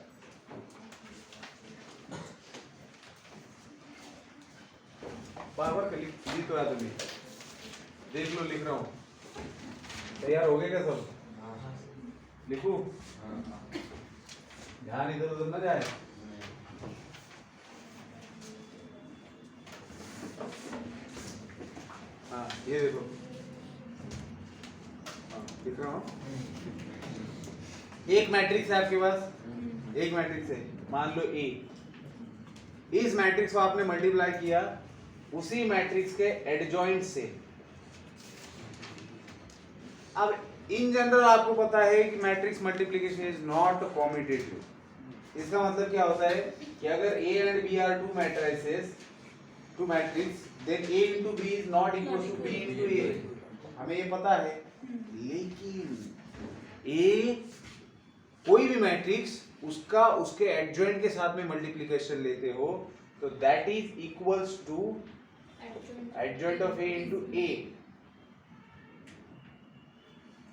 बार बार लिख तो रहा तुम्हें देख लो लिख रहा हूँ। तैयार हो गए क्या सब? लिखू ध्यान इधर उधर ना जाए। हाँ ये देखो लिख रहा हूँ। एक मैट्रिक्स है आपके पास, एक मैट्रिक्स है मान लो ए। इस मैट्रिक्स को आपने मल्टीप्लाई किया उसी मैट्रिक्स के एडजॉइंट से। अब इन जनरल आपको पता है कि matrix multiplication is not commutative. इसका मतलब क्या होता है कि अगर A and B are two matrices, two matrix, then A into B is not equal to B into A। हमें ये पता है। लेकिन A कोई भी मैट्रिक्स उसका उसके एडजॉइंट के साथ में मल्टीप्लिकेशन लेते हो तो that is equals to adjoint of A into A,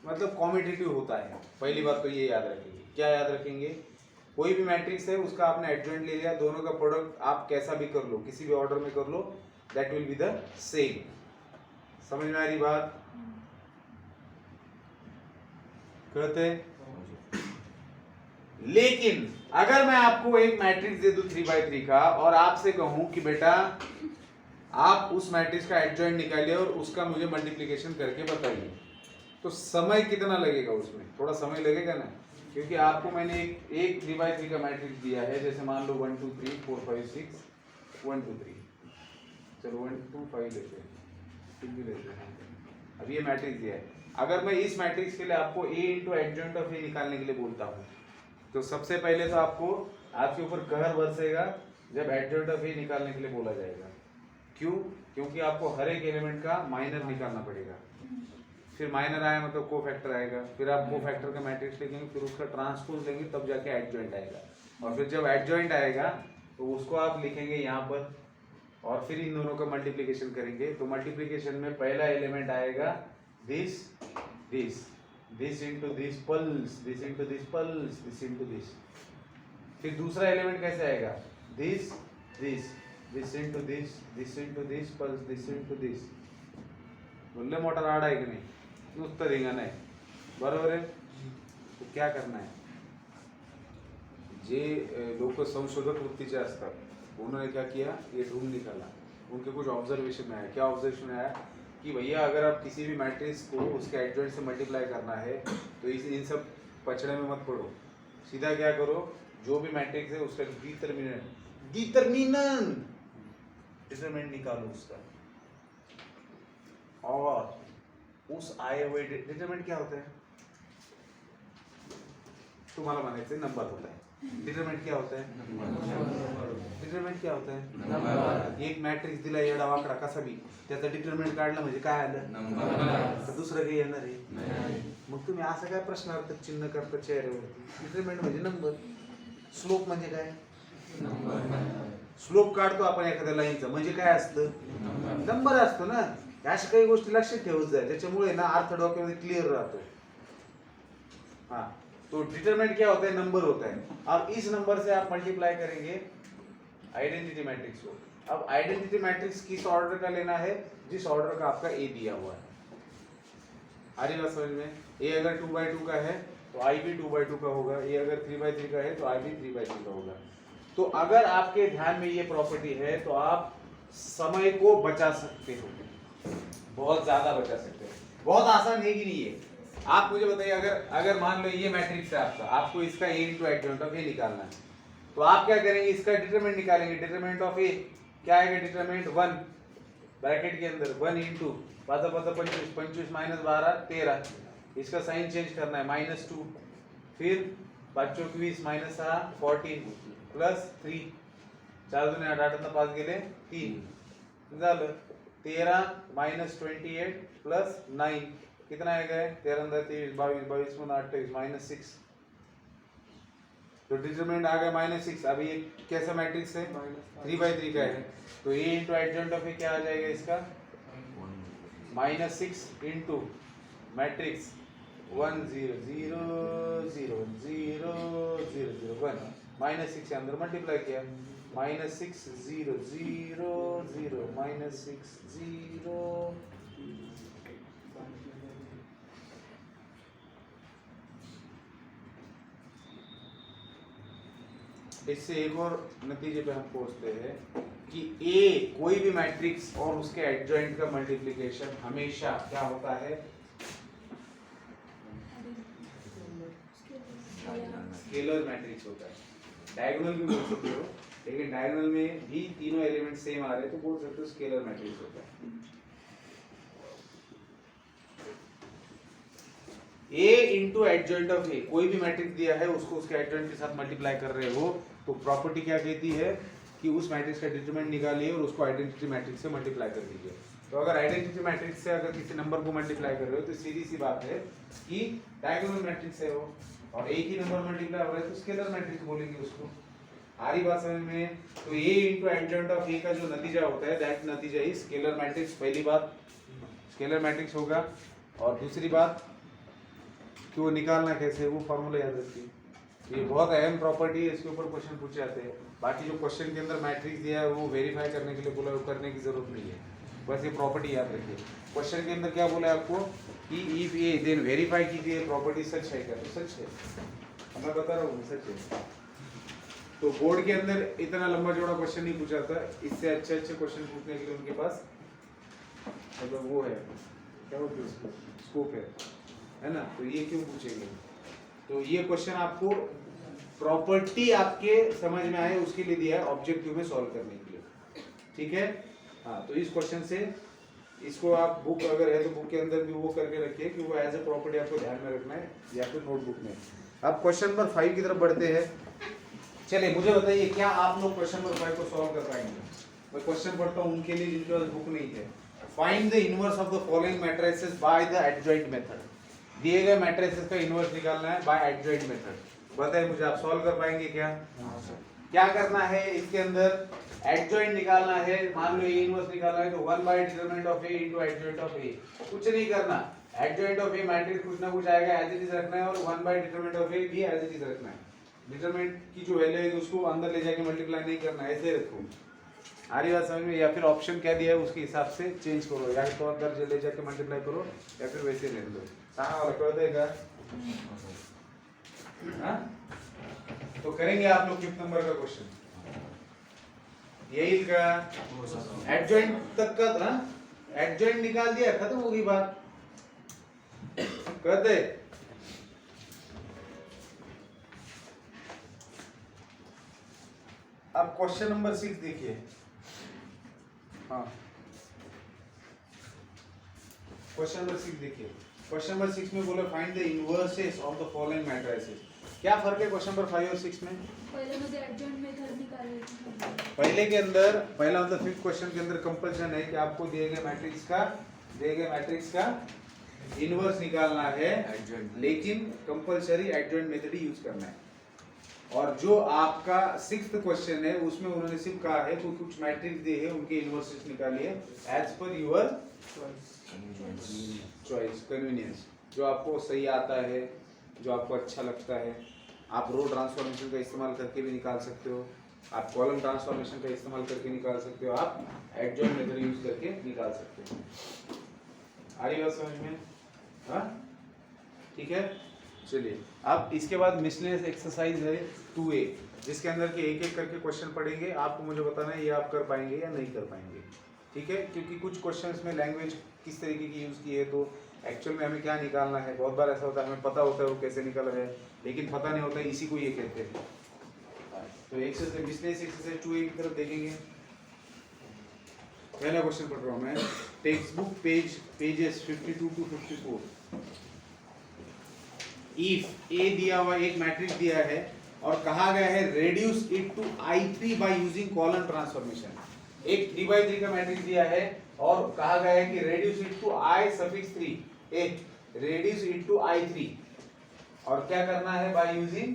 मतलब कॉम्यूटेटिव होता है। पहली बात तो ये याद रखेंगे। क्या याद रखेंगे? कोई भी मैट्रिक्स है उसका आपने एडजॉइंट ले लिया, दोनों का प्रोडक्ट आप कैसा भी कर लो किसी भी ऑर्डर में कर लो that will be the same. समझ में आ रही बात? कहते लेकिन अगर मैं आपको एक मैट्रिक्स दे दूं 3x3 का और आपसे कहूं कि बेटा आप उस मैट्रिक्स का एडजॉइंट निकालिए और उसका मुझे मल्टीप्लिकेशन करके बताइए तो समय कितना लगेगा? उसमें थोड़ा समय लगेगा ना, क्योंकि आपको मैंने एक 3x3 का मैट्रिक्स दिया है। जैसे मान लो 1 2 3 4 5 6 1 2 3 चलो 1 2 5 लेते हैं, कुछ भी लेते हैं। अब ये मैट्रिक्स दिया है। अगर मैं इस मैट्रिक्स के लिए आपको A into adjoint of A निकालने के लिए बोलता हूँ तो सबसे पहले तो आपको आपके ऊपर कहर बरसेगा जब एडजॉइंट ऑफ A निकालने के लिए बोला जाएगा। क्यों? क्योंकि आपको हर एक एलिमेंट का माइनर निकालना पड़ेगा। फिर माइनर आया मतलब कोफैक्टर आएगा, फिर आप कोफैक्टर का मैट्रिक्स लिखेंगे, फिर उसका ट्रांसपोज लेंगे तब जाके एडजॉइंट आएगा। और फिर जब एडजॉइंट आएगा तो उसको आप लिखेंगे यहाँ पर और फिर इन दोनों का मल्टीप्लिकेशन करेंगे। तो मल्टीप्लिकेशन में पहला एलिमेंट आएगा this this this into this pulse, this into this pulse, this into this. फिर दूसरा एलिमेंट कैसे आएगा? This this this into this, this into this pulse, this into this. बोलले मोटा राड आहे की नाही? नुसतं रिंगण आहे, बरोबर आहे। तो क्या करना है, जे लोक संशोधक वृत्तीचे असतात उन्होंने क्या किया, ये ढूंढ निकाला। उनके कुछ ऑब्जर्वेशन में आया। क्या ऑब्जर्वेशन में आया कि भैया अगर आप किसी भी मैट्रिक्स को उसके एडजॉइंट से मल्टीप्लाई करना है तो इन सब पचड़े में मत पड़ो, सीधा क्या करो, जो भी मैट्रिक्स है उसका डिटरमिनेंट निकालो उसका, और उस आए हुए डिटरमिनेंट क्या होता है तुम्हाला म्हणायचं नंबर होता है। डिटरमिनेंट क्या होता है? डिटरमिनेंट क्या होता है? एक मॅट्रिक्स दिला एवढा वाकडा कसा बी त्याचा डिटरमिनेंट काढला म्हणजे काय आलं तर दुसरं काही येणार आहे? मग तुम्ही असं काय प्रश्नार्थ चिन्ह करता चेहऱ्यावरती? डिटरमिनेंट म्हणजे नंबर, स्लोप म्हणजे काय? स्लोप काढतो आपण एखाद्या लाईनचा म्हणजे काय असतं? नंबर असतो ना। अशा काही गोष्टी लक्षात ठेवत जाय त्याच्यामुळे ना अर्थ डोक्यामध्ये क्लियर राहतो। हाँ तो डिटरमिनेंट क्या होता है? नंबर होता है। अब इस नंबर से आप मल्टीप्लाई करेंगे आइडेंटिटी मैट्रिक्स को। अब आइडेंटिटी मैट्रिक्स किस ऑर्डर का लेना है? जिस ऑर्डर का आपका ए दिया हुआ है। आ रही बात समझ में? ए अगर 2/2 का है तो आई भी 2/2 का होगा, ए अगर 3/3 का है तो आई भी 3/3 का होगा। तो अगर आपके ध्यान में ये प्रॉपर्टी है तो आप समय को बचा सकते हो, बहुत ज्यादा बचा सकते हो। बहुत आसान है कि नहीं ये? आप मुझे बताइए, अगर अगर मान लो ये मैट्रिक्स है आपका, आपको इसका a इंटू एडजॉइंट ऑफ ए निकालना है, तो आप क्या करेंगे? इसका डिटरमिनेंट निकालेंगे। डिटरमिनेंट ऑफ ए क्या आएगा? डिटरमिनेंट 1 ब्रैकेट के अंदर 1 इंटू 5 25, 25 माइनस 12 13, इसका साइन चेंज करना है -2, फिर 5 24 माइनस 6 14 प्लस 3 4 दूनी 8 8 5 गेले 3 झालं 13 माइनस 28 प्लस 9 कितना आएगा? 13 23 22 22 28 माइनस 6, तो डिटरमिनेंट आ गया -6। अभी ये कैसा मैट्रिक्स है? 3/3 का है, तो a इंटू एडजॉइंट ऑफ ए क्या आ जाएगा इसका? -6 इंटू मैट्रिक्स 1 0 0 0 0 0 0 1 -6 के अंदर मल्टीप्लाई किया, -6 0 0 0 -6 0। इससे एक और नतीजे पे हम पहुंचते हैं कि a कोई भी मैट्रिक्स और उसके एडजॉइंट का मल्टीप्लिकेशन हमेशा क्या होता है? स्केलर मैट्रिक्स होता है। डायगोनल भी बोल सकते हो, लेकिन डायगोनल में भी तीनों एलिमेंट सेम आ रहे तो बोल सकते हो स्केलर मैट्रिक्स होता है। a इंटू एडजॉइंट ऑफ ए, कोई भी मैट्रिक्स दिया है उसको उसके एडजॉइंट के साथ मल्टीप्लाई कर रहे हो, तो प्रॉपर्टी क्या कहती है कि उस मैट्रिक्स का डिटरमिनेंट निकालिए और उसको आइडेंटिटी मैट्रिक्स से मल्टीप्लाई कर दीजिए। तो अगर आइडेंटिटी मैट्रिक्स से अगर किसी नंबर को मल्टीप्लाई कर रहे हो तो सीधी सी बात है कि डायगोनल मैट्रिक्स है वो, और एक ही नंबर मल्टीप्लाई हो रहा है तो स्केलर मैट्रिक्स बोलेंगे उसको। आ रही बात समझ में? तो a इंटू एडजॉइंट ऑफ ए का जो नतीजा होता है दैट नतीजा इज स्केलर मैट्रिक्स। पहली बात स्केलर मैट्रिक्स होगा, और दूसरी बात कि वो निकालना कैसे, वो फॉर्मूला याद रखिए। ये बहुत अहम प्रॉपर्टी है, इसके ऊपर क्वेश्चन पूछे जाते हैं। बाकी जो क्वेश्चन के अंदर मैट्रिक्स दिया है वो वेरीफाई करने के लिए बोला, वो करने की जरूरत नहीं है, बस ये प्रॉपर्टी याद रखिए। क्वेश्चन के अंदर क्या बोला है आपको कि इफ ए देन वेरीफाई कीजिए प्रॉपर्टी सच है क्या? तो सच है, मैं बता रहा हूँ सच है। तो बोर्ड के अंदर इतना लंबा चौड़ा क्वेश्चन नहीं पूछा था, इससे अच्छे अच्छे क्वेश्चन पूछने के लिए उनके पास मतलब वो है, क्या बोलते हैं उसको, स्कोप है ना। तो ये क्यों पूछेंगे? तो ये क्वेश्चन आपको प्रॉपर्टी आपके समझ में आए उसके लिए दिया है, ऑब्जेक्टिव में सॉल्व करने के लिए, ठीक है। हाँ, तो इस क्वेश्चन से इसको आप बुक अगर है तो बुक के अंदर भी वो करके रखिए कि वो एज ए प्रॉपर्टी आपको ध्यान में रखना है, या फिर नोटबुक में। अब क्वेश्चन नंबर 5 की तरफ बढ़ते हैं। चलिए मुझे बताइए, क्या आप लोग क्वेश्चन नंबर 5 को सॉल्व कर पाएंगे? मैं क्वेश्चन पढ़ता हूँ उनके लिए जिनके पास बुक नहीं है। Find the inverse of the following matrices by the adjoint method. दिए गए मैट्रिसेस का इनवर्स निकालना है बाय एडजॉइंट मेथड। बताइए मुझे, आप सॉल्व कर पाएंगे क्या? क्या करना है इसके अंदर? एडजॉइंट निकालना है। मान लो ए इनवर्स निकालना है तो 1 by determinant of A into adjoint of A. कुछ नहीं करना, एडजॉइंट ऑफ ए मैट्रिक्स कुछ ना कुछ आएगा, एज इट इज रखना है, और 1 बाय डिटरमिनेंट ऑफ ए भी एज इट इज रखना है। डिटरमिनेंट की जो वैल्यू है उसको अंदर ले जाके मल्टीप्लाई नहीं करना, ऐसे रखो। आ रही बात समझ में? या फिर ऑप्शन क्या दिया है उसके हिसाब से चेंज करो, या तो अंदर ले जाके मल्टीप्लाई करो या फिर वैसे ले लो। वाला कर देगा। हाँ? तो करेंगे आप लोग 5th नंबर का क्वेश्चन, यही का एडजॉइंट तक का था। एडजॉइंट निकाल दिया, खत्म होगी बात। कर दे। अब क्वेश्चन नंबर 6 देखिए। हाँ, क्वेश्चन नंबर 6 देखिए। क्वेश्चन नंबर 6 में बोला find the inverses of the following matrices. क्या फर्क है क्वेश्चन नंबर 5 और 6 में? पहले मुझे एडजॉइंट मेथड निकालना। पहले के अंदर पहला मतलब 5th क्वेश्चन के अंदर कंपल्सन है कि आपको दिए गए मैट्रिक्स का इनवर्स निकालना है, लेकिन कंपल्सरी एडजॉइंट मेथड ही यूज करना है। और जो आपका 6th क्वेश्चन है उसमें उन्होंने सिर्फ कहा है कि कुछ मैट्रिक्स दिए हैं उनके इनवर्सेस निकालिए as per your choice, convenience, जो आपको सही आता है, जो आपको अच्छा लगता है। आप रो ट्रांसफॉर्मेशन का इस्तेमाल करके भी निकाल सकते हो, आप कॉलम ट्रांसफॉर्मेशन का इस्तेमाल करके निकाल सकते हो, आप एडजॉइंट मेथड यूज करके निकाल सकते हो। आ रही बात समझ में? हाँ, ठीक है। चलिए अब इसके बाद मिसलेनियस एक्सरसाइज है 2A, जिसके अंदर के एक एक करके क्वेश्चन पढ़ेंगे। आपको मुझे बताना है ये आप कर पाएंगे या नहीं कर पाएंगे, ठीक है? क्योंकि कुछ क्वेश्चंस में लैंग्वेज किस तरीके की यूज़ की है, तो एक्चुअल में हमें क्या निकालना है। बहुत बार ऐसा होता है हमें पता होता है वो कैसे निकाला जाए, लेकिन पता नहीं होता है, इसी को ये कहते हैं। तो एक्सरसाइज मिसलेनियस एक्सरसाइज 2A की तरफ देखेंगे। पहला क्वेश्चन पढ़ रहा हूँ मैं, text book pages 52 to 54। If A दिया हुआ एक मैट्रिक्स दिया है और कहा गया है reduce it to I3 by using column transformation. एक 3/3 का मैट्रिक्स दिया है और कहा गया है कि reduce it to I3, reduce it to I3, और क्या करना है बाय यूजिंग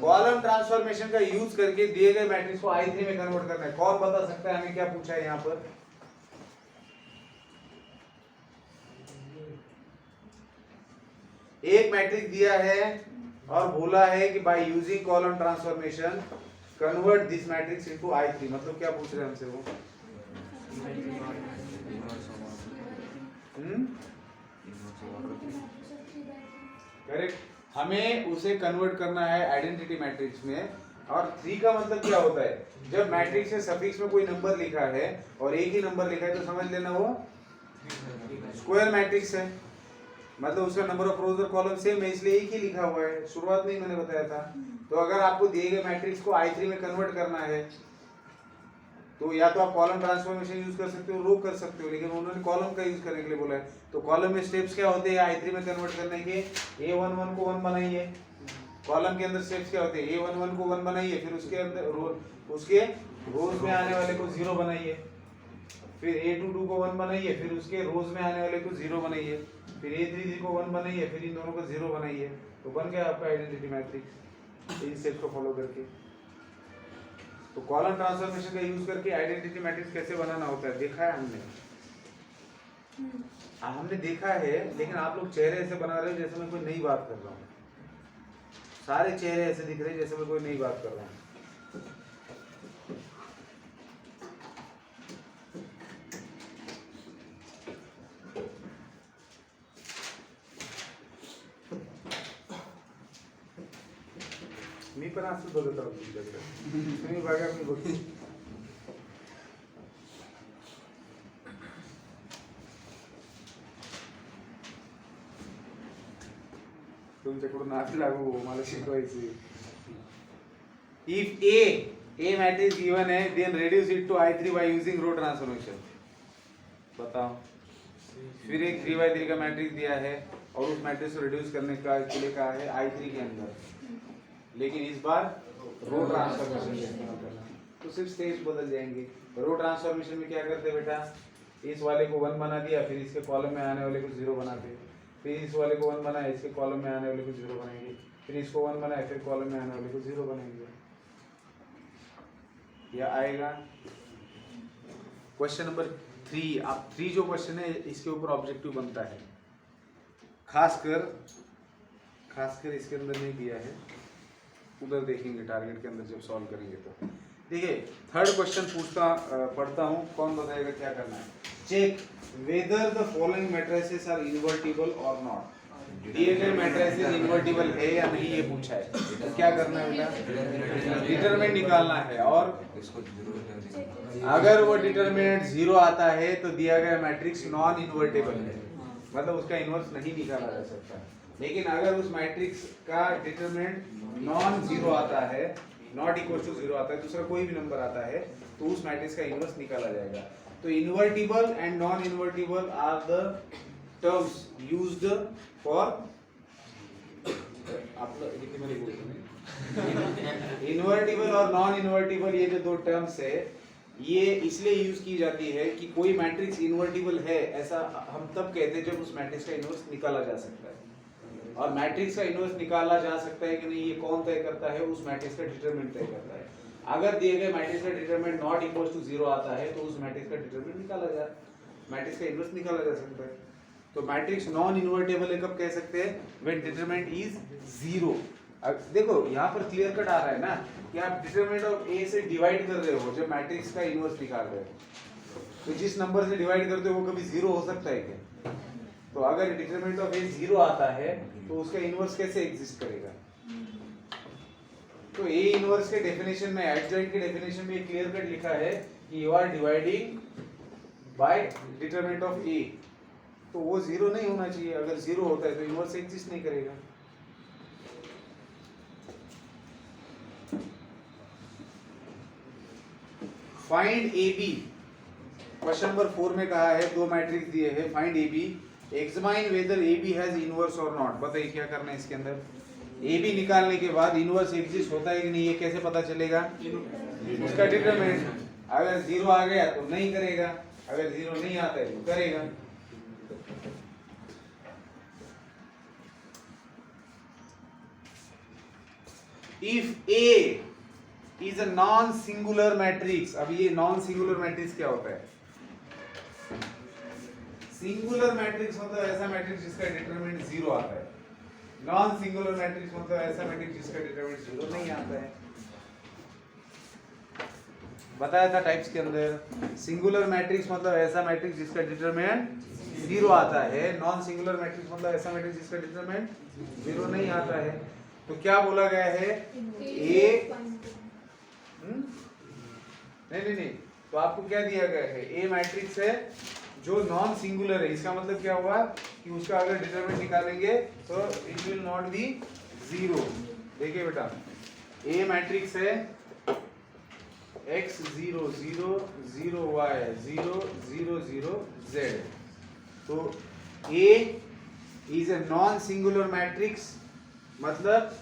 कॉलम ट्रांसफॉर्मेशन का यूज करके दिए गए मैट्रिक्स को I3 में कन्वर्ट करना है। कौन बता सकता है हमें क्या पूछा है यहाँ पर? एक मैट्रिक्स दिया है और बोला है कि bye using column transformation convert this matrix into I3। मतलब क्या पूछ रहे हैं हमसे वो? करेक्ट, हमें उसे कन्वर्ट करना है आइडेंटिटी मैट्रिक्स में। और 3 का मतलब क्या होता है? जब मैट्रिक्स में सफिक्स में कोई नंबर लिखा है और एक ही नंबर लिखा है तो समझ लेना वो स्क्वायर मैट्रिक्स है। मतलब उसका नंबर ऑफ रोज और कॉलम सेम है, इसलिए एक ही लिखा हुआ है। शुरुआत में ही मैंने बताया था। तो अगर आपको दिए गए मैट्रिक्स को I3 में कन्वर्ट करना है तो या तो आप कॉलम ट्रांसफॉर्मेशन यूज कर सकते हो, रो कर सकते हो, लेकिन उन्होंने कॉलम का यूज करने के लिए बोला है। तो कॉलम में स्टेप्स क्या होते हैं I3 में कन्वर्ट करने के? A11 को 1 बनाइए। कॉलम के अंदर स्टेप्स क्या होते हैं? A11 को 1 बनाइए, फिर उसके अंदर उसके रोज में आने वाले को 0 बनाइए, फिर A22 को 1 बनाइए, फिर उसके रोज में आने वाले को 0 बनाइए, फिर A33 को 1 बनाइए, फिर इन दोनों को 0 बनाइए। तो बन गया आपका आइडेंटिटी मैट्रिक्स इन स्टेप्स को फॉलो करके। तो कॉलम ट्रांसफॉर्मेशन का यूज करके आइडेंटिटी मैट्रिक्स कैसे बनाना होता है देखा है हमने। हमने देखा है, लेकिन आप लोग चेहरे ऐसे बना रहे हो जैसे मैं कोई नई बात कर रहा हूँ। सारे चेहरे ऐसे दिख रहे हैं जैसे मैं कोई नई बात कर रहा हूँ। मी पण असंच बघत राहतो तुमच्याकडे, तुम्ही बघा मी बघतो. तुमच्याकडून आधी लागू मला शिकवायची. इफ ए मैट्रिक्स गिवन है then reduce it to I3 by using row transformation. बताओ, फिर एक 3/3 का मैट्रिक्स दिया है और उस मैट्रिक्स को रिड्यूस करने का के लिए कहा है I3 के अंदर, लेकिन इस बार रो ट्रांसफॉर्मेशन इस्तेमाल करना। तो सिर्फ स्टेप्स बदल जाएंगे। रो ट्रांसफॉर्मेशन में क्या करते बेटा? इस वाले को 1 बना दिया, फिर इसके कॉलम में आने वाले को 0 बनाते, फिर इस वाले को 1 बनाया, इसके कॉलम में आने वाले को 0 बनाएंगे, फिर इसको 1 बनाया, फिर कॉलम में आने वाले को 0 बनाएंगे। यह आएगा क्वेश्चन नंबर 3। अब 3 जो क्वेश्चन है इसके ऊपर ऑब्जेक्टिव बनता है, खासकर इसके अंदर नहीं दिया है, उधर देखेंगे टारगेट के अंदर जब सॉल्व करेंगे। तो देखिए थर्ड क्वेश्चन पढ़ता हूँ, कौन बताएगा क्या करना है। Check whether the following matrices are invertible और नॉट। दिए गए मैट्रिसेस इन्वर्टिबल है या नहीं ये पूछा है। तो क्या करना है बेटा? डिटरमिनेंट निकालना है, और अगर वो डिटरमिनेंट 0 आता है तो दिया गया मैट्रिक्स नॉन इन्वर्टेबल है, मतलब उसका इन्वर्स नहीं निकाला जा सकता। लेकिन अगर उस मैट्रिक्स का डिटरमिनेंट नॉन 0 आता है, नॉट इक्वल टू 0 आता है, दूसरा कोई भी नंबर आता है, तो उस मैट्रिक्स का इन्वर्स निकाला जाएगा। तो invertible and non invertible are the terms used for, आप इन्वर्टिबल और नॉन इन्वर्टिबल, ये जो दो टर्म्स है ये इसलिए यूज की जाती है कि कोई मैट्रिक्स इन्वर्टिबल है ऐसा हम तब कहते हैं जब उस मैट्रिक्स का इन्वर्स निकाला जा सकता है। और मैट्रिक्स का इन्वर्स निकाला जा सकता है कि नहीं ये कौन तय करता है? उस मैट्रिक्स का डिटरमिनेंट तय करता है। अगर दिए गए मैट्रिक्स का डिटरमिनेंट नॉट इक्वल टू 0 आता है तो उस मैट्रिक्स का डिटरमिनेंट मैट्रिक्स का इन्वर्स निकाला जा सकता है। तो मैट्रिक्स नॉन इन्वर्टेबल है कब कह सकते हैं? When determinant is 0। देखो यहाँ पर क्लियर कट आ रहा है ना कि आप डिटरमिनेंट ऑफ ए से डिवाइड कर रहे हो जब मैट्रिक्स का इन्वर्स निकाल रहे हो। तो जिस नंबर से डिवाइड करते हो वो कभी 0 हो सकता है क्या? तो अगर डिटरमिनेंट ऑफ ए 0 आता है तो उसका इनवर्स कैसे एग्जिस्ट करेगा? तो ए इनवर्स के डेफिनेशन में, एडजॉइंट के डेफिनेशन में क्लियर कट लिखा है कि you are dividing by determinant of A, तो वो 0 नहीं होना चाहिए। अगर 0 होता है तो इनवर्स एग्जिस्ट नहीं करेगा। Find A B, question number 4 में कहा है, दो मैट्रिक्स दिए हैं, find A B, examine whether A B has inverse और नॉट। बताइए क्या करना है इसके अंदर। ए बी निकालने के बाद इनवर्स एग्जिस्ट होता है कि नहीं ये कैसे पता चलेगा? उसका डिटरमिनेंट, अगर 0 आ गया तो नहीं करेगा, अगर 0 नहीं आता है तो करेगा। If A is a non singular matrix, अब ये नॉन सिंगुलर मैट्रिक्स क्या होता है? सिंगुलर मैट्रिक्स मतलब ऐसा मैट्रिक्स जिसका डिटरमिनेंट 0 आता है, नॉन सिंगुलर मैट्रिक्स मतलब ऐसा मैट्रिक्स जिसका डिटरमिनेंट 0 नहीं आता है। बताया था टाइप्स के अंदर, सिंगुलर मैट्रिक्स मतलब ऐसा मैट्रिक्स जिसका डिटरमिनेंट 0 आता है, नॉन सिंगुलर मैट्रिक्स मतलब ऐसा मैट्रिक्स जिसका डिटरमिनेंट 0 नहीं आता है। तो क्या बोला गया है? ए नहीं, तो आपको क्या दिया गया है? ए मैट्रिक्स है जो नॉन सिंगुलर है, इसका मतलब क्या हुआ कि उसका अगर डिटरमिनेंट निकालेंगे तो इट विल नॉट बी 0। देखिए बेटा, ए मैट्रिक्स है x 0 0 0 y 0 0 0 z, तो A is a non singular matrix, मतलब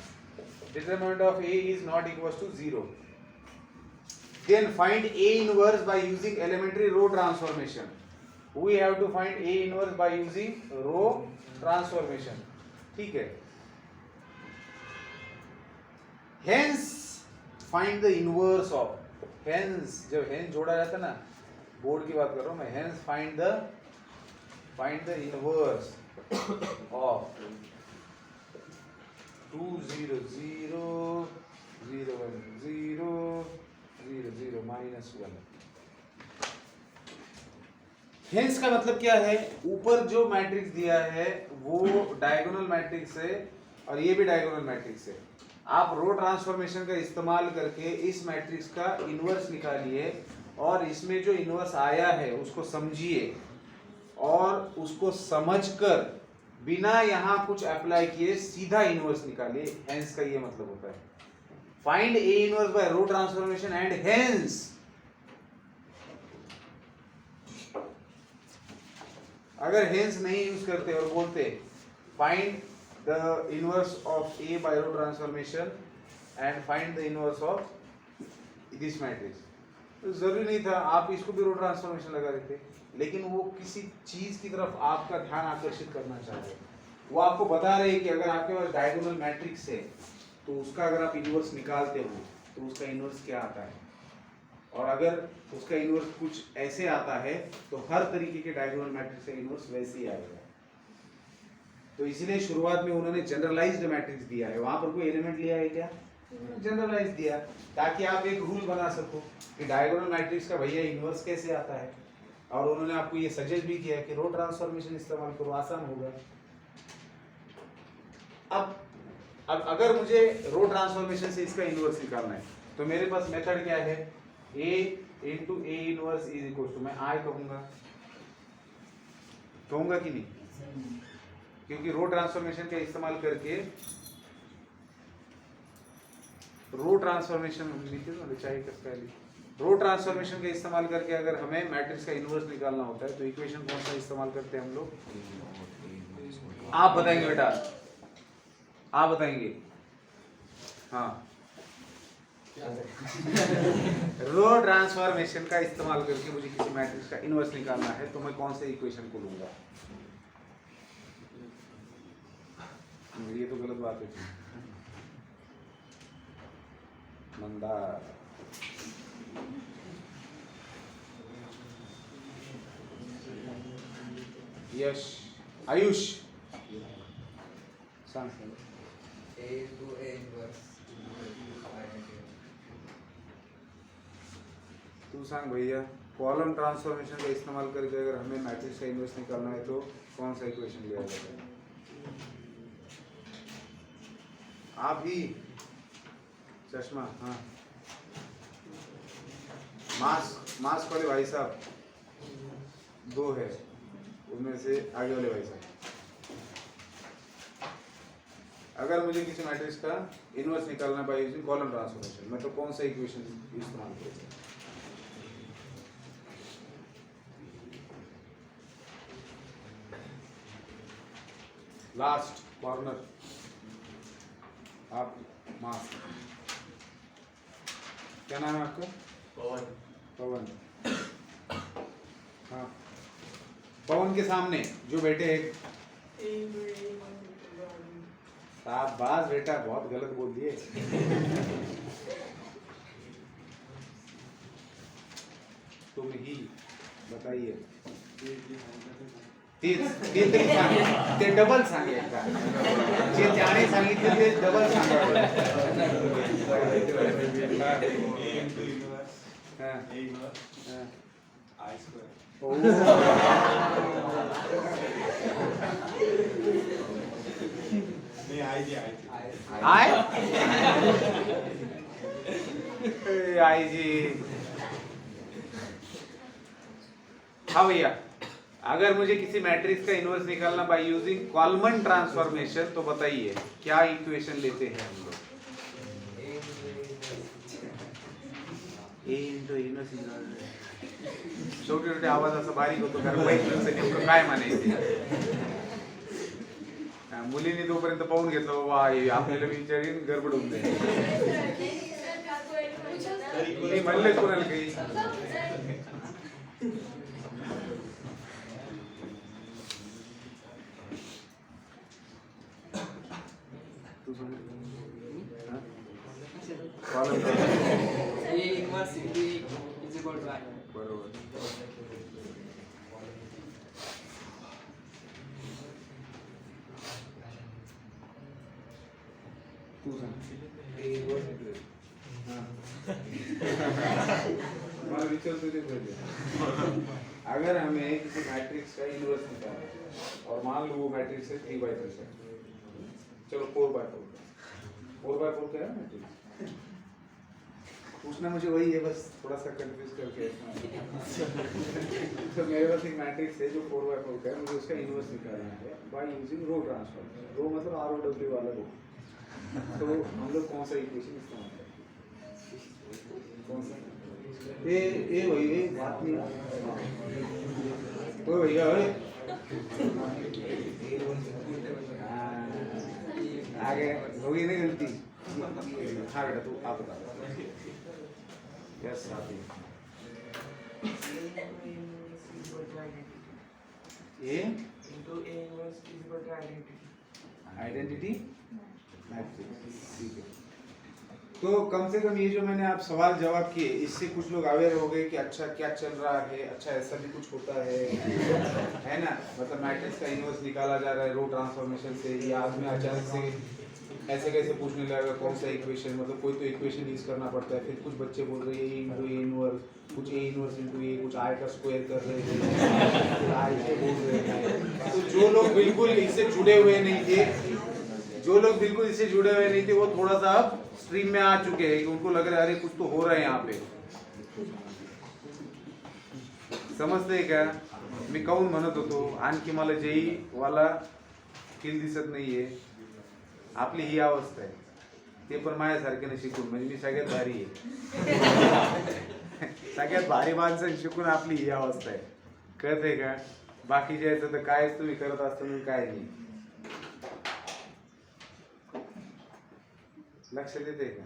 determinant of A is not equals to 0. Then find A inverse by using elementary row transformation. We have to find A inverse by using row transformation. ठीक है, hence find the inverse of, hence जब hence जोड़ा जाता है ना, board की बात कर रहा हूँ मैं, hence find the inverse of 2 0 0 0 1 0 0 0 minus 1। Hence का मतलब क्या है? ऊपर जो मैट्रिक्स दिया है वो डायगोनल मैट्रिक्स है और ये भी डायगोनल मैट्रिक्स है। आप रो ट्रांसफॉर्मेशन का इस्तेमाल करके इस मैट्रिक्स का इन्वर्स निकालिए और इसमें जो इन्वर्स आया है उसको समझिए और उसको समझकर बिना यहाँ कुछ अप्लाई किए सीधा इन्वर्स निकालिए। हेंस का ये मतलब होता है, find A inverse by row transformation and hence. अगर हेंस नहीं यूज करते और बोलते find the inverse of A by row transformation and find the inverse of this matrix, तो जरूरी नहीं था, आप इसको भी रो ट्रांसफॉर्मेशन लगा देते, लेकिन वो किसी चीज की तरफ आपका ध्यान आकर्षित करना चाह रहे, वो आपको बता रहे हैं कि अगर आपके पास डायगोनल मैट्रिक्स है तो उसका अगर आप इनवर्स निकालते हो तो उसका इनवर्स क्या आता है, और अगर उसका इनवर्स कुछ ऐसे आता है तो हर तरीके के डायगोनल मैट्रिक्स का इनवर्स वैसे ही आएगा। तो इसलिए शुरुआत में उन्होंने जनरलाइज्ड मैट्रिक्स दिया है, वहां पर कोई एलिमेंट लिया है क्या? जनरलाइज दिया, ताकि आप एक रूल बना सको कि डायगोनल मैट्रिक्स का भैया इनवर्स कैसे आता है, और उन्होंने आपको ये सजेस्ट भी किया कि रो ट्रांसफॉर्मेशन इस्तेमाल करो, आसान होगा। अब अगर मुझे रो ट्रांसफॉर्मेशन से इसका इनवर्स निकालना है तो मेरे पास मेथड क्या है? A into A inverse is equal to, मैं I कहूंगा कि नहीं? क्योंकि रो ट्रांसफॉर्मेशन का इस्तेमाल करके, रो ट्रांसफॉर्मेशन का इस्तेमाल करके अगर हमें मैट्रिक्स का इनवर्स निकालना होता है तो इक्वेशन कौन सा इस्तेमाल करते हैं हम लोग? आप बताएंगे बेटा, आप बताएंगे। हाँ, रो ट्रांसफॉर्मेशन का इस्तेमाल करके मुझे किसी मैट्रिक्स का इनवर्स निकालना है तो मैं कौन से इक्वेशन को लूंगा? ये तो गलत बात है मंदार। यश, आयुष सांग। A into A inverse. तू सांग भैया। कॉलम ट्रांसफॉर्मेशन का इस्तेमाल करके अगर हमें मैट्रिक्स का इन्वर्स निकालना है तो कौन सा इक्वेशन लिया जाता है? आप ही चश्मा, हाँ मास्क वाले भाई साहब दो है, उनमें से आगे वाले भाई साहब, अगर मुझे किसी मैट्रिक्स का इन्वर्स निकालना बाय यूजिंग कॉलम ट्रांसफॉर्मेशन, मैं तो कौन सा इक्वेशन इस्तेमाल करूंगा? लास्ट कॉर्नर आप मास्क, क्या नाम है आपका? पवन। हाँ, पवन के सामने जो बैठे हैं, शाबाश बेटा, बहुत गलत बोल दिए। तुम ही बताइए। ते डबल सांगे एकदा, जे त्याने सांगितले ते डबल सांगा। I square. नहीं आई जी आई जी। हाँ भैया, अगर मुझे किसी मैट्रिक्स का इन्वर्स निकालना बाय यूजिंग कॉलमन ट्रांसफॉर्मेशन तो बताइए क्या इक्वेशन लेते हैं हम लोग? छोटे छोटे आवाज असं बारीक होतो कारण पैसे नेमकं काय म्हणायचे. मुलींनी तोपर्यंत पाहून घेतलं वा आपल्याला विचारीन गडबड होऊन जाईल. मी म्हणले कोणाला काही बरोबर. तू सांग. मला विचारतो ते पहले. अगर हमें किसी मैट्रिक्स का इन्वर्स निकालना है और मान लो वो मैट्रिक्स है 3/3 है, चलो 4/4 4/4 क्या है मैट्रिक्स? पूछना मुझे वही है, बस थोड़ा सा कंफ्यूज करके. तो मेरे पास एक मैट्रिक्स है जो 4/4 का है, मुझे उसका इन्वर्स निकालना है बाय यूजिंग रो ट्रांसफॉर्म. रो मतलब ROW वाला रो. तो हम लोग कौन सा इक्वेशन इस्तेमाल करें? कौन सा? ए वही ए बात नहीं. ओ भैया आगे होगी नहीं गलती. हाँ बेटा तू आप बता. यस साथी. ए आइडेंटिटी मैट्रिक्स. ठीक है, तो कम से कम ये जो मैंने आप सवाल जवाब किए इससे कुछ लोग अवेयर हो गए कि अच्छा क्या चल रहा है, अच्छा ऐसा भी कुछ होता है ना. मतलब मैट्रिक्स का इन्वर्स निकाला जा रहा है रो ट्रांसफॉर्मेशन से. ये आदमी अचानक से ऐसे कैसे पूछने लगा कौन सा इक्वेशन, मतलब कोई तो इक्वेशन यूज करना पड़ता है. फिर कुछ बच्चे बोल रहे हैं ए इंटू ए इनवर्स, कुछ ए इनवर्स इंटू ए, कुछ आई का स्क्वायर कर रहे हैं, आई से बोल रहे हैं. तो जो लोग बिल्कुल इससे जुड़े हुए नहीं थे, वो थोड़ा सा अब स्ट्रीम में आ चुके हैं. उनको लग रहा है अरे कुछ तो हो रहा है यहाँ पे. समजते क्या मी काहून म्हणत होतो? आणखी मला जेई वाला स्किल दिसत नाहीये. आपली ही अवस्था आहे, ते पण माझ्यासारख्याने शिकून, म्हणजे मी सगळ्यात भारी आहे. सगळ्यात भारी माणसं शिकून आपली ही अवस्था आहे. कळते का? बाकीचे याचं तर कायच तुम्ही करत असताना काय नाही. लक्ष देते का?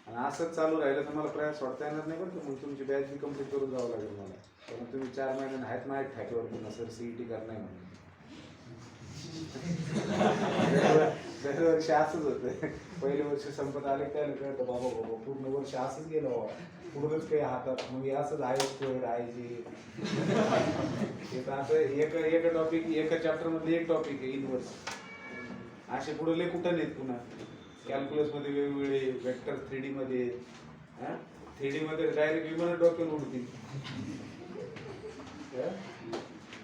आणि असंच चालू राहिलं तर मला प्रयास सोडता येणार नाही बरं. मग तुमची बॅच बी कंप्लीट करून जावं लागेल मला. कारण तुम्ही 4 महिन्याने आहेत माझ्या ठाकीवर पुन्हा सर CET करणार म्हणून. दरवर्षी असंच होतं. पहिले वर्ष संपत आले त्याला कळतं बाबा पूर्ण वर्ष असंच गेलं बाबा, पुढंच काही हातात. मग हे असंच आहे स्क्वेअर आहे जे असं एक टॉपिक एका चॅप्टर मध्ये एक टॉपिक आहे इनवर्स. असे पुढे लय कुठं नाहीत पुन्हा. कॅल्क्युलस मध्ये वेगवेगळे वेक्टर 3D मध्ये 3D मध्ये डायरेक्ट विमान डोक्यावर उडतील.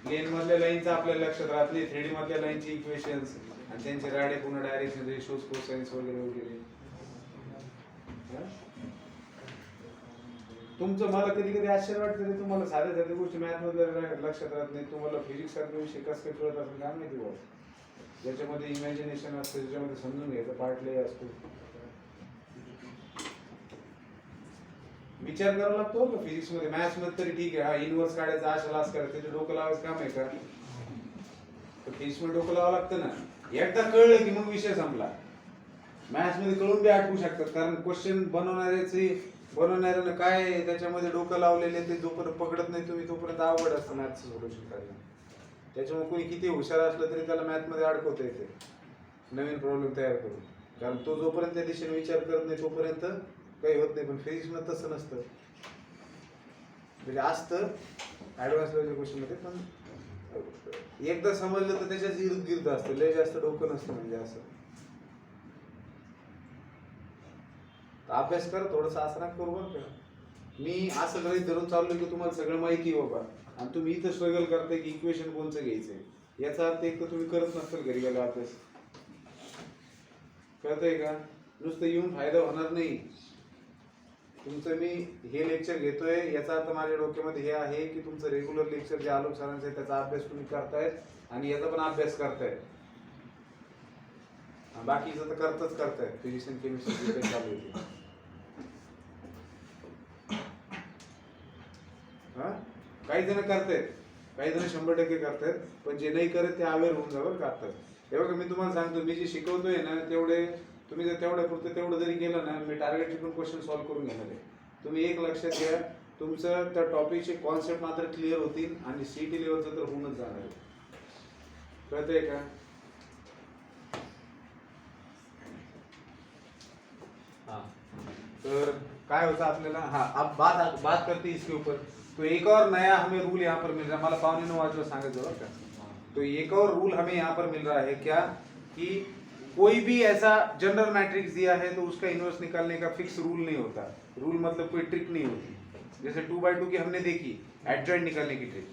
प्लेन मधल्या लाईनचा आपल्याला लक्षात राहत नाही, 3D मधल्या लाईनची इक्वेशन्स आणि त्यांचे राडे पुन्हा डायरेक्शन रेशोज कोसाइन्स वगैरे वगैरे. तुमचं मला कधी कधी आश्चर्य वाटतं रे, तुम्हाला साध्या साध्या गोष्टी मॅथ मध्ये लक्षात राहत नाही, तुम्हाला फिजिक्स सारखे विषय कसं काय कळत असेल काय माहिती बघ. ज्याच्यामध्ये इमॅजिनेशन असतं, ज्याच्यामध्ये समजून घ्यायचं पार्ट लय असतो. विचार करावा लागतो का फिजिक्स मध्ये. मॅथ्स मध्ये तरी ठीक आहे, हा इनवर्स काढायचा अशा लास करायचं, त्याचे डोकं लावायचं काम आहे का? फिजिक्स मध्ये डोकं लावावं लागतं ना. एकदा कळलं की मग विषय संपला. मॅथ्स मध्ये कळून बी आठवू शकतात, कारण क्वेश्चन बनवणाऱ्यानं काय त्याच्यामध्ये डोकं लावलेले ते जोपर्यंत पकडत नाही तुम्ही तोपर्यंत आवड असतं मॅथ्सचं सोल्युशन काढणं. त्याच्यामुळे कोणी किती हुशार असलं तरी त्याला मॅथ मध्ये अडकवता येते नवीन प्रॉब्लेम तयार करून, कारण तो जोपर्यंत त्या दिशेने विचार करत नाही तोपर्यंत काही होत नाही. पण फिजिक्स मध्ये तसं नसतं, म्हणजे असतं ऍडव्हान्स लेवलच्या क्वेश्चन मध्ये, पण एकदा समजलं तर त्याच्याच इर्द गिर्द असतं, लय जास्त डोकं नसतं. म्हणजे असं अभ्यास कर थोडंसं, असं ना करू बरं का. मी असं गणित धरून चाललो की तुम्हाला सगळं माहिती आहे बाबा, आणि तुम्ही इथं स्ट्रगल करताय की इक्वेशन कोणचं घ्यायचंय. याचा अर्थ एक तर तुम्ही करत नसेल घरी गेला अभ्यास. कळतंय का? नुसतं येऊन फायदा होणार नाही तुमचं. मी हे लेक्चर घेतोय याचा अर्थ माझ्या डोक्यामध्ये हे आहे की तुमचं रेग्युलर लेक्चर जे आलोक सरांचं आहे त्याचा अभ्यास तुम्ही करतायत आणि याचा पण अभ्यास करतायत. बाकीचं तर करतायत फिजिक्स आणि केमिस्ट्री जे चालू आहे. काही जण करतायत, काही जण 100% करतायत, पण जे नाही करत ते अवेअर होऊन जावं करतात. हे बघा मी तुम्हाला सांगतो, मी जे शिकवतोय ना तेवढे तुम्ही जर तेवढ्या पुरतं तेवढं जरी केलं ना, मी टार्गेट टिपून क्वेश्चन सॉल्व्ह करून घेणार आहे. तुम्ही एक लक्षात घ्या, तुमचं त्या टॉपिकचे कॉन्सेप्ट मात्र क्लिअर होतील आणि सीटी लेवलचं तर होऊनच जाणार आहे. कळतंय का? हाँ, तर काय होता आपल्याला, हाँ अब बात करते इसके ऊपर. तो एक और नया हमें रूल यहाँ पर मिल रहा है, मला 8:45 वाजता सांगायचं बरं का. तो एक और रूल हमें यहाँ पर मिल रहा है क्या, कि कोई भी ऐसा जनरल मैट्रिक्स दिया है तो उसका इनवर्स निकालने का फिक्स रूल नहीं होता. रूल मतलब कोई ट्रिक नहीं होती. जैसे 2/2 की हमने देखी एडजॉइंट निकालने की ट्रिक,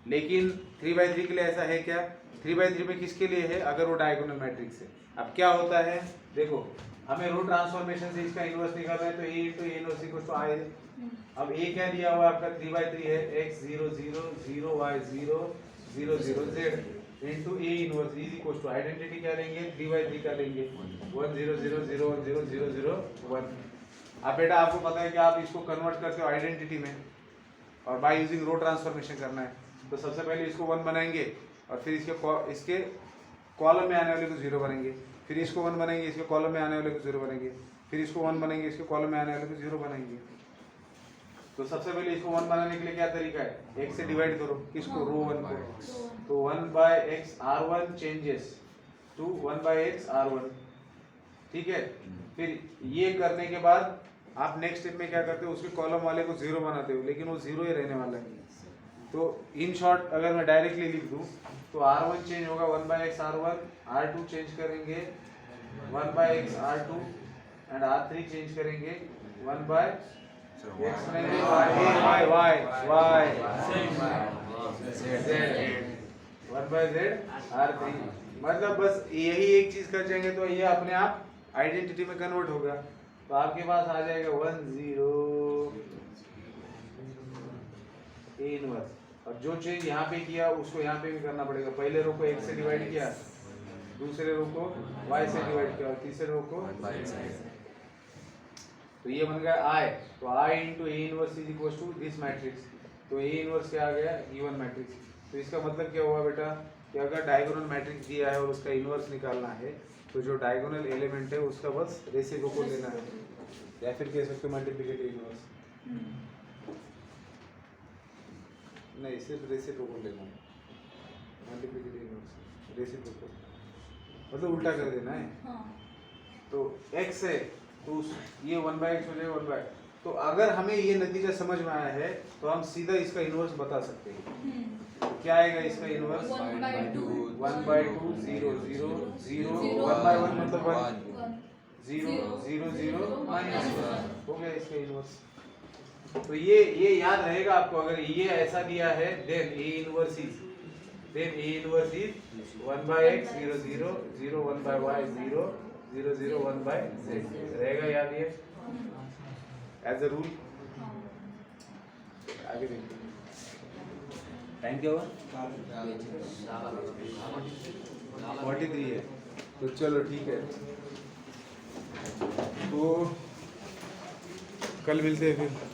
लेकिन 3/3 के लिए ऐसा है क्या, 3/3 में किसके लिए है, अगर वो डायगोनल मैट्रिक्स है. अब क्या होता है देखो, हमें रो ट्रांसफॉर्मेशन से इसका इनवर्स निकालना है, तो A × A inverse equal to I. अब A क्या दिया हुआ है आपका 3/3 है, x 0 0 0 y 0 0 0 z into A inverse is equal to identity क्या लेंगे 3/3 का लेंगे 1 0 0 0 1 0 0 0 1. अब बेटा आपको पता है कि आप इसको कन्वर्ट करते हो आइडेंटिटी में और बाय यूजिंग रो ट्रांसफॉर्मेशन करना है. तो सबसे पहले इसको 1 बनाएंगे और फिर इसके कॉलम में आने वाले को 0 बनाएंगे, फिर इसको 1 बनाएंगे, इसके कॉलम में आने वाले को 0 बनाएंगे, फिर इसको 1 बनाएंगे, इसके कॉलम में आने वाले को 0 बनाएंगे. तो सबसे पहले इसको 1 बनाने के लिए क्या तरीका है, x से डिवाइड करो किसको, रो 1 को. तो 1/x r1 changes to 1/x r1. ठीक है. फिर ये करने के बाद आप नेक्स्ट स्टेप में क्या करते हो, उसके कॉलम वाले को 0 बनाते हो, लेकिन वो 0 ही रहने वाला है. तो इन शॉर्ट अगर मैं डायरेक्टली लिख दूं तो r1 चेंज होगा 1/x r1, r2 चेंज करेंगे 1/x r2 and r3 change करेंगे 1/x नहीं y 1/z r3. मतलब बस यही एक चीज कर जाएंगे तो ये अपने आप आइडेंटिटी में कन्वर्ट होगा. तो आपके पास आ जाएगा 1 0 A इनवर्स. और जो चेंज यहाँ पे किया उसको यहाँ पे भी करना पड़ेगा. पहले रो को x से डिवाइड किया, दूसरे रो को y से डिवाइड किया और तीसरे रो को तो ये बन गया I. तो I into A inverse is equal to this matrix. तो A इनवर्स क्या आ गया, E1 मैट्रिक्स. तो इसका मतलब क्या हुआ बेटा कि अगर डायगोनल मैट्रिक्स दिया है और उसका इनवर्स निकालना है तो जो डायगोनल एलिमेंट है उसका बस रेसिप्रोकल लेना है, या फिर कह सकते हो मल्टीप्लिकेटिव इनवर्स. नहीं, सिर्फ रेसिप्रोकल लेना है. मल्टीप्लिकेटिव इनवर्स रेसिप्रोकल मतलब उल्टा कर देना है. तो x है तो ये 1/x हो जाएगा 1/. तो अगर हमें ये नतीजा समझ में आया है तो हम सीधा इसका इनवर्स बता सकते हैं. तो क्या आएगा इसका इनवर्स 1/2 0 0 0 1/1 मतलब 1. 0 0 0 माइनस हो गया इसका इनवर्स। तो ये याद रहेगा आपको, अगर ये ऐसा दिया है then A inverse is 1 by x 0 0 0 1 by y 0 0 0 1 by z रहेगा याद ये एज अ रूल। आगे देखते हैं टाइम क्या हुआ 43 है। तो चलो ठीक है, तो कल मिलते हैं फिर।